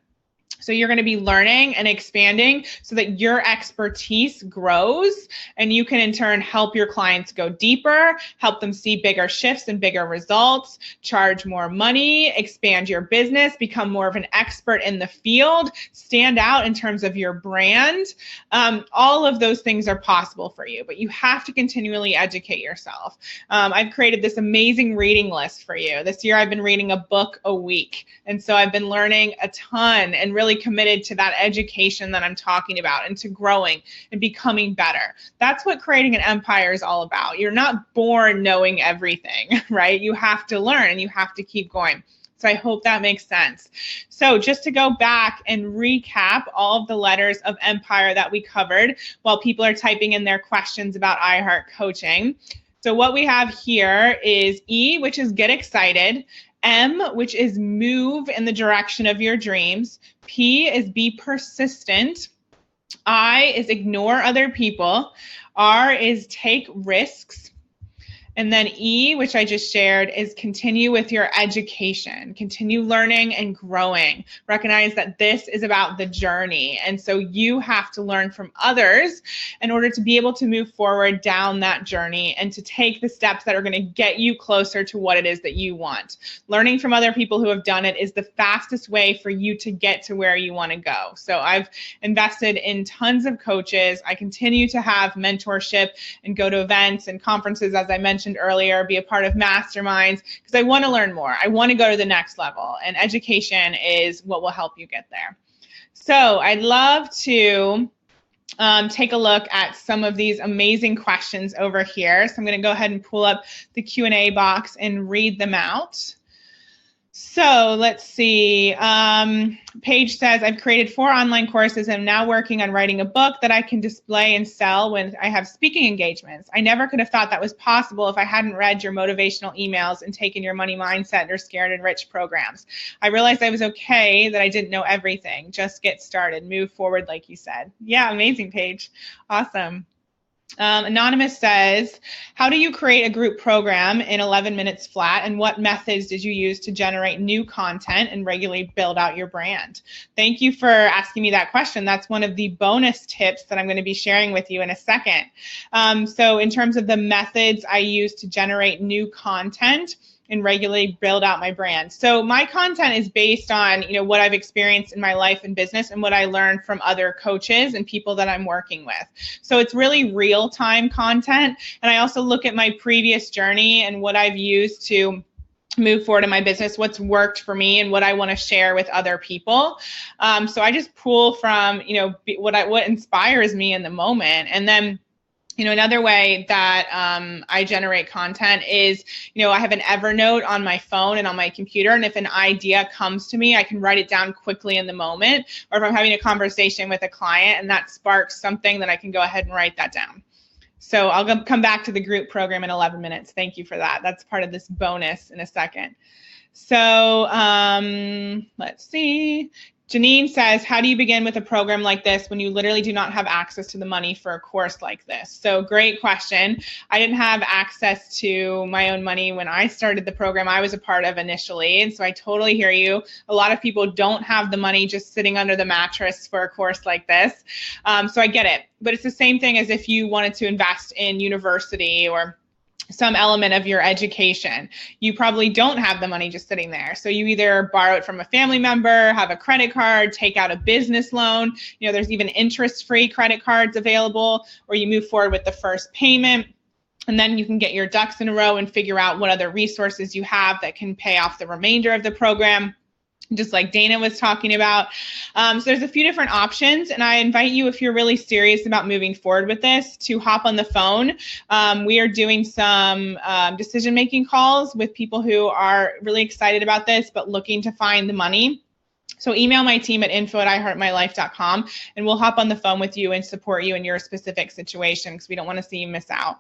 So you're going to be learning and expanding so that your expertise grows and you can in turn help your clients go deeper, help them see bigger shifts and bigger results, charge more money, expand your business, become more of an expert in the field, stand out in terms of your brand. All of those things are possible for you, but you have to continually educate yourself. I've created this amazing reading list for you. This year I've been reading a book a week. And so I've been learning a ton and really committed to that education that I'm talking about and to growing and becoming better. That's what creating an empire is all about. You're not born knowing everything, right? You have to learn and you have to keep going. So I hope that makes sense. So just to go back and recap all of the letters of empire that we covered while people are typing in their questions about iHeart Coaching. So what we have here is E, which is get excited. M, which is move in the direction of your dreams. P is be persistent. I is ignore other people. R is take risks. And then E, which I just shared, is continue with your education, continue learning and growing. Recognize that this is about the journey. And so you have to learn from others in order to be able to move forward down that journey and to take the steps that are going to get you closer to what it is that you want. Learning from other people who have done it is the fastest way for you to get to where you want to go. So I've invested in tons of coaches. I continue to have mentorship and go to events and conferences, as I mentioned earlier, be a part of masterminds, because I want to learn more. I want to go to the next level, and education is what will help you get there. So I'd love to take a look at some of these amazing questions over here. So I'm going to go ahead and pull up the Q&A box and read them out. So let's see. Paige says, I've created 4 online courses and I'm now working on writing a book that I can display and sell when I have speaking engagements. I never could have thought that was possible if I hadn't read your motivational emails and taken your money mindset or Scared and Rich programs. I realized I was okay, that I didn't know everything. Just get started, move forward like you said. Yeah, amazing, Paige. Awesome. Anonymous says, how do you create a group program in 11 minutes flat, and what methods did you use to generate new content and regularly build out your brand? Thank you for asking me that question. That's one of the bonus tips that I'm going to be sharing with you in a second. So in terms of the methods I use to generate new content and regularly build out my brand. So my content is based on, what I've experienced in my life and business and what I learned from other coaches and people that I'm working with. So it's really real-time content. And I also look at my previous journey and what I've used to move forward in my business, what's worked for me and what I want to share with other people. So I just pull from, what inspires me in the moment. And then Another way that I generate content is, I have an Evernote on my phone and on my computer. And if an idea comes to me, I can write it down quickly in the moment. Or if I'm having a conversation with a client and that sparks something, then I can go ahead and write that down. So I'll come back to the group program in 11 minutes. Thank you for that. That's part of this bonus in a second. So let's see. Janine says, how do you begin with a program like this when you literally do not have access to the money for a course like this? So great question. I didn't have access to my own money when I started the program I was a part of initially. And so I totally hear you. A lot of people don't have the money just sitting under the mattress for a course like this. So I get it. But it's the same thing as if you wanted to invest in university or some element of your education. You probably don't have the money just sitting there. So you either borrow it from a family member, have a credit card, take out a business loan. There's even interest-free credit cards available, or you move forward with the first payment. And then you can get your ducks in a row and figure out what other resources you have that can pay off the remainder of the program, just like Dana was talking about. So there's a few different options, and I invite you, if you're really serious about moving forward with this, to hop on the phone. We are doing some decision-making calls with people who are really excited about this, but looking to find the money. So email my team at info@iheartmylife.com, and we'll hop on the phone with you and support you in your specific situation, because we don't want to see you miss out.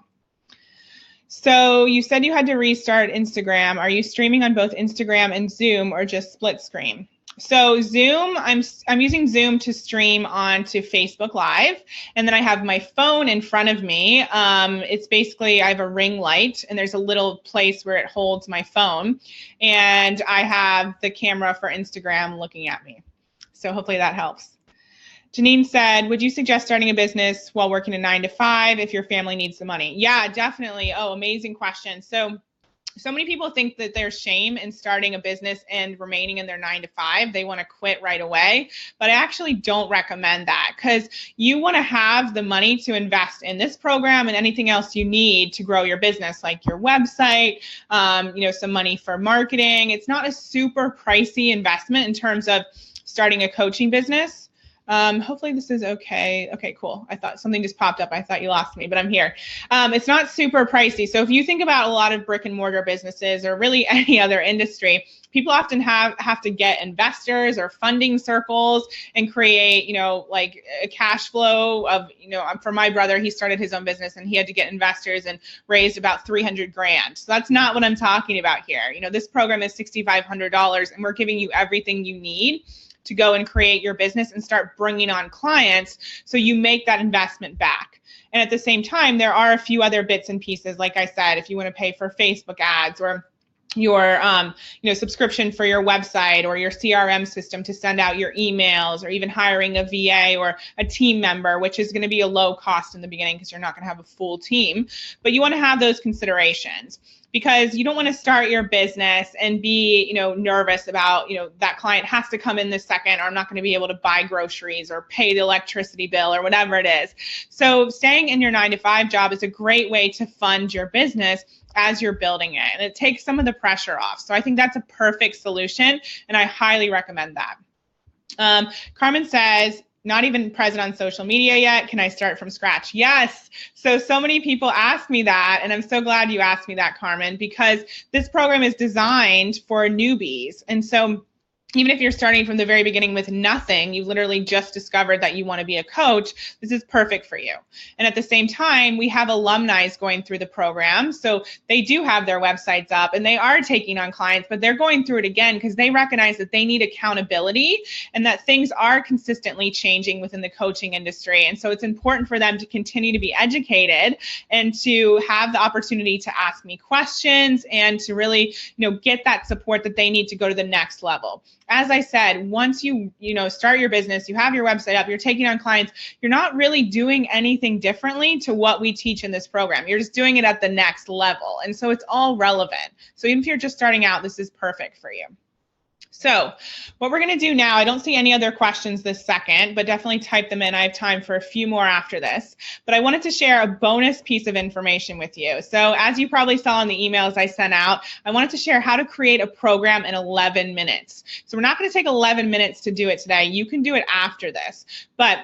So you said you had to restart Instagram. Are you streaming on both Instagram and Zoom, or just split screen? So Zoom, I'm using Zoom to stream onto Facebook Live, and then I have my phone in front of me. It's basically, I have a ring light, and there's a little place where it holds my phone, and I have the camera for Instagram looking at me. So hopefully that helps. Janine said, would you suggest starting a business while working a 9-to-5 if your family needs the money? Yeah, definitely. Oh, amazing question. So many people think that there's shame in starting a business and remaining in their 9-to-5. They want to quit right away. But I actually don't recommend that, because you want to have the money to invest in this program and anything else you need to grow your business, like your website, some money for marketing. It's not a super pricey investment in terms of starting a coaching business. Hopefully this is okay. Okay, cool. I thought something just popped up. I thought you lost me, but I'm here. It's not super pricey. So if you think about a lot of brick and mortar businesses, or really any other industry, people often have to get investors or funding circles and create, like a cash flow of, for my brother, he started his own business and he had to get investors and raised about $300,000. So that's not what I'm talking about here. This program is $6,500, and we're giving you everything you need to go and create your business and start bringing on clients, so you make that investment back. And at the same time, there are a few other bits and pieces. Like I said, if you want to pay for Facebook ads, or your subscription for your website, or your CRM system to send out your emails, or even hiring a VA or a team member, which is going to be a low cost in the beginning because you're not going to have a full team. But you want to have those considerations, because you don't want to start your business and be, nervous about, that client has to come in this second, or I'm not going to be able to buy groceries or pay the electricity bill or whatever it is. So staying in your 9-to-5 job is a great way to fund your business as you're building it, and it takes some of the pressure off. So I think that's a perfect solution, and I highly recommend that. Carmen says, not even present on social media yet. Can I start from scratch? Yes. So many people ask me that, and I'm so glad you asked me that, Carmen, because this program is designed for newbies. And so even if you're starting from the very beginning with nothing, you literally just discovered that you want to be a coach, this is perfect for you. And at the same time, we have alumni going through the program. So they do have their websites up and they are taking on clients, but they're going through it again because they recognize that they need accountability and that things are consistently changing within the coaching industry. And so it's important for them to continue to be educated and to have the opportunity to ask me questions and to really, get that support that they need to go to the next level. As I said, once you start your business, you have your website up, you're taking on clients, you're not really doing anything differently to what we teach in this program. You're just doing it at the next level. And so it's all relevant. So even if you're just starting out, this is perfect for you. So what we're going to do now, I don't see any other questions this second, but definitely type them in. I have time for a few more after this. But I wanted to share a bonus piece of information with you. So as you probably saw in the emails I sent out, I wanted to share how to create a program in 11 minutes. So we're not going to take 11 minutes to do it today. You can do it after this. But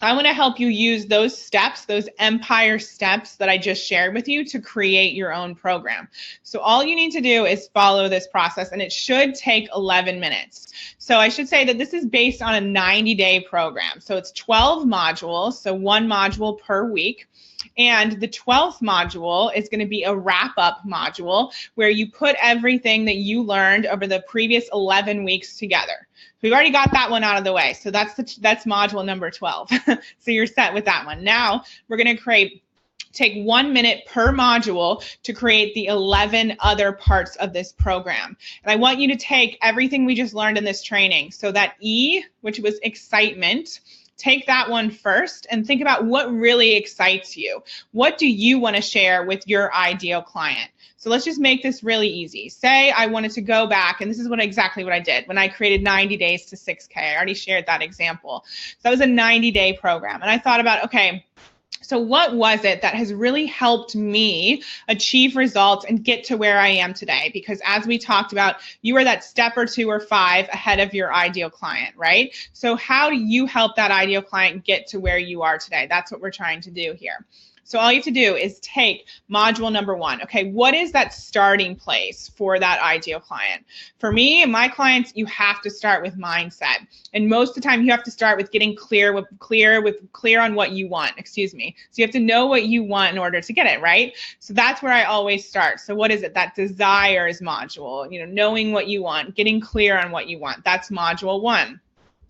I want to help you use those steps, those empire steps that I just shared with you to create your own program. So all you need to do is follow this process, and it should take 11 minutes. So I should say that this is based on a 90-day program. So it's 12 modules, so one module per week. And the 12th module is going to be a wrap-up module where you put everything that you learned over the previous 11 weeks together. We've already got that one out of the way. So that's module number 12. So you're set with that one. Now we're going to take 1 minute per module to create the 11 other parts of this program. And I want you to take everything we just learned in this training. So that E, which was excitement, take that one first and think about what really excites you. What do you want to share with your ideal client? So let's just make this really easy. Say I wanted to go back, and this is exactly what I did when I created 90 days to 6K. I already shared that example. So that was a 90-day program. And I thought about, okay, so what was it that has really helped me achieve results and get to where I am today? Because as we talked about, you are that step or 2 or 5 ahead of your ideal client, right? So how do you help that ideal client get to where you are today? That's what we're trying to do here. So all you have to do is take module number 1. Okay, what is that starting place for that ideal client? For me and my clients, you have to start with mindset. And most of the time you have to start with getting clear on what you want, excuse me. So you have to know what you want in order to get it, right? So that's where I always start. So what is it? That desires module, knowing what you want, getting clear on what you want. That's module 1.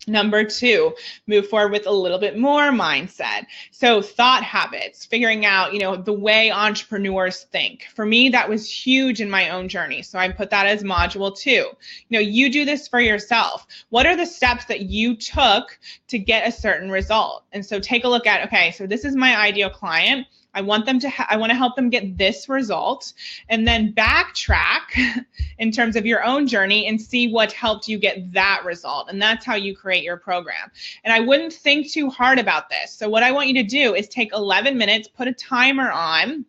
Number 2, move forward with a little bit more mindset. So thought habits, figuring out, the way entrepreneurs think. For me, that was huge in my own journey. So I put that as module 2. You do this for yourself. What are the steps that you took to get a certain result? And so take a look at, okay, so this is my ideal client. I want to help them get this result, and then backtrack in terms of your own journey and see what helped you get that result. And that's how you create your program. And I wouldn't think too hard about this. So what I want you to do is take 11 minutes, put a timer on,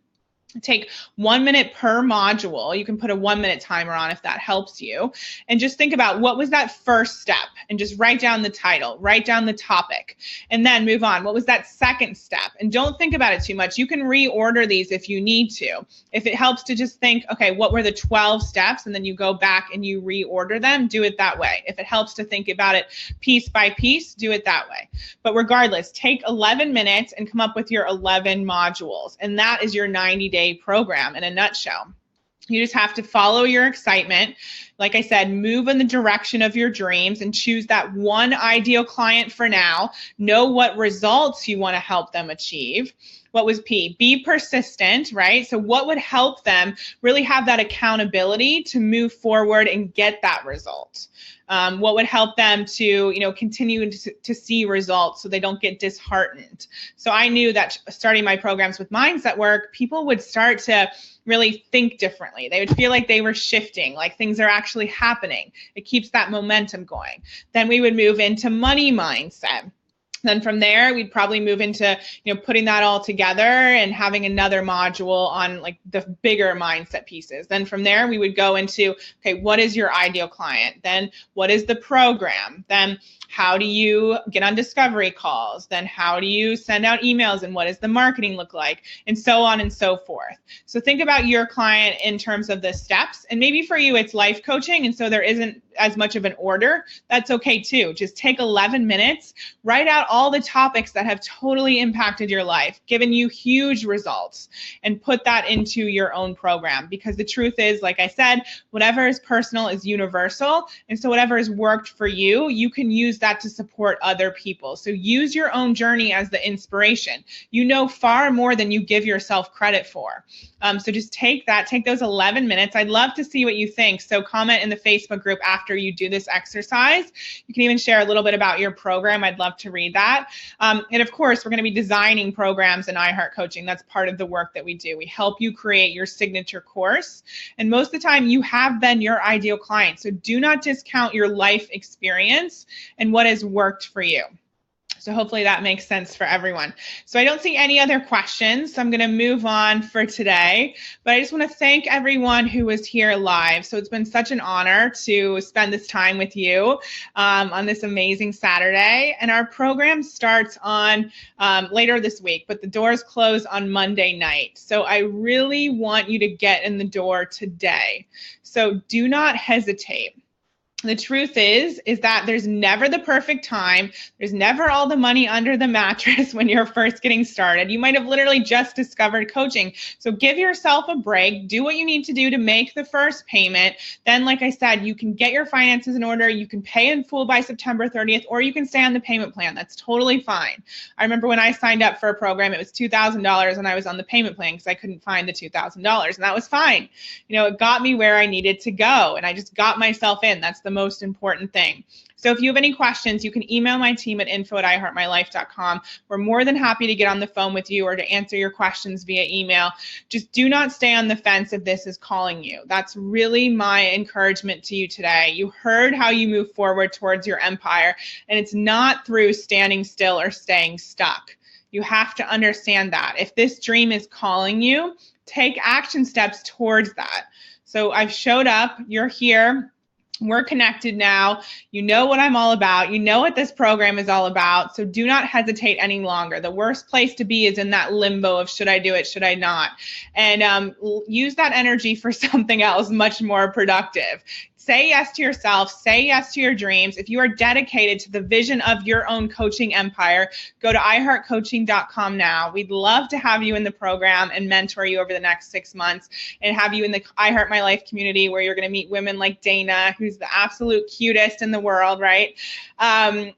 take 1 minute per module. You can put a 1 minute timer on if that helps you. And just think about what was that first step, and just write down the title, write down the topic, and then move on. What was that second step? And don't think about it too much. You can reorder these if you need to. If it helps to just think, okay, what were the 12 steps? And then you go back and you reorder them, do it that way. If it helps to think about it piece by piece, do it that way. But regardless, take 11 minutes and come up with your 11 modules. And that is your 90-day program in a nutshell. You just have to follow your excitement. Like I said, move in the direction of your dreams and choose that one ideal client for now. Know what results you want to help them achieve. What was P? Be persistent, right? So what would help them really have that accountability to move forward and get that result? What would help them to, continue to see results so they don't get disheartened? So I knew that starting my programs with mindset work, people would start to really think differently. They would feel like they were shifting, like things are actually happening. It keeps that momentum going. Then we would move into money mindset. Then from there, we'd probably move into, putting that all together and having another module on like the bigger mindset pieces. Then from there, we would go into, okay, what is your ideal client? Then what is the program? Then how do you get on discovery calls? Then how do you send out emails, and what does the marketing look like? And so on and so forth. So think about your client in terms of the steps. And maybe for you, it's life coaching, and so there isn't as much of an order. That's okay too. Just take 11 minutes, write out all the topics that have totally impacted your life, given you huge results, and put that into your own program. Because the truth is, like I said, whatever is personal is universal. And so whatever has worked for you, you can use that to support other people. So use your own journey as the inspiration. You know far more than you give yourself credit for. So just take those 11 minutes. I'd love to see what you think. So comment in the Facebook group after you do this exercise. You can even share a little bit about your program. I'd love to read that. And of course, we're going to be designing programs in iHeart Coaching. That's part of the work that we do. We help you create your signature course. And most of the time you have been your ideal client. So do not discount your life experience and what has worked for you. So hopefully that makes sense for everyone. So I don't see any other questions, so I'm going to move on for today. But I just want to thank everyone who was here live. So it's been such an honor to spend this time with you on this amazing Saturday. And our program starts on later this week, but the doors close on Monday night. So I really want you to get in the door today. So do not hesitate. The truth is that there's never the perfect time. There's never all the money under the mattress when you're first getting started. You might have literally just discovered coaching. So give yourself a break. Do what you need to do to make the first payment. Then, like I said, you can get your finances in order. You can pay in full by September 30th, or you can stay on the payment plan. That's totally fine. I remember when I signed up for a program, it was $2,000 and I was on the payment plan because I couldn't find the $2,000, and that was fine. You know, it got me where I needed to go, and I just got myself in. That's the most important thing. So if you have any questions, you can email my team at info@iheartmylife.com. We're more than happy to get on the phone with you or to answer your questions via email. Just do not stay on the fence if this is calling you. That's really my encouragement to you today. You heard how you move forward towards your empire, and it's not through standing still or staying stuck. You have to understand that. If this dream is calling you, take action steps towards that. So I've showed up, you're here. We're connected now. You know what I'm all about. You know what this program is all about. So do not hesitate any longer. The worst place to be is in that limbo of should I do it, should I not? And use that energy for something else much more productive. Say yes to yourself. Say yes to your dreams. If you are dedicated to the vision of your own coaching empire, go to iheartcoaching.com now. We'd love to have you in the program and mentor you over the next 6 months and have you in the I Heart My Life community where you're going to meet women like Dana, who's the absolute cutest in the world, right?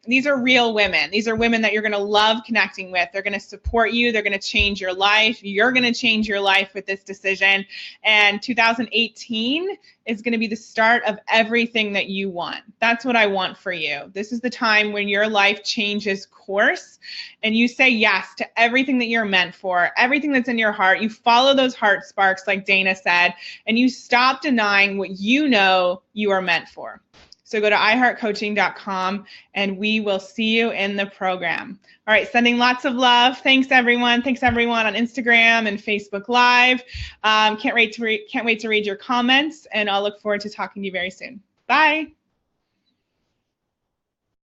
These are real women. These are women that you're going to love connecting with. They're going to support you. They're going to change your life. You're going to change your life with this decision. And 2018 is going to be the start of everything that you want. That's what I want for you. This is the time when your life changes course and you say yes to everything that you're meant for, everything that's in your heart. You follow those heart sparks, like Dana said, and you stop denying what you know you are meant for. So go to iheartcoaching.com and we will see you in the program. All right, sending lots of love. Thanks everyone. Thanks everyone on Instagram and Facebook Live. Can't wait to read your comments, and I'll look forward to talking to you very soon. Bye.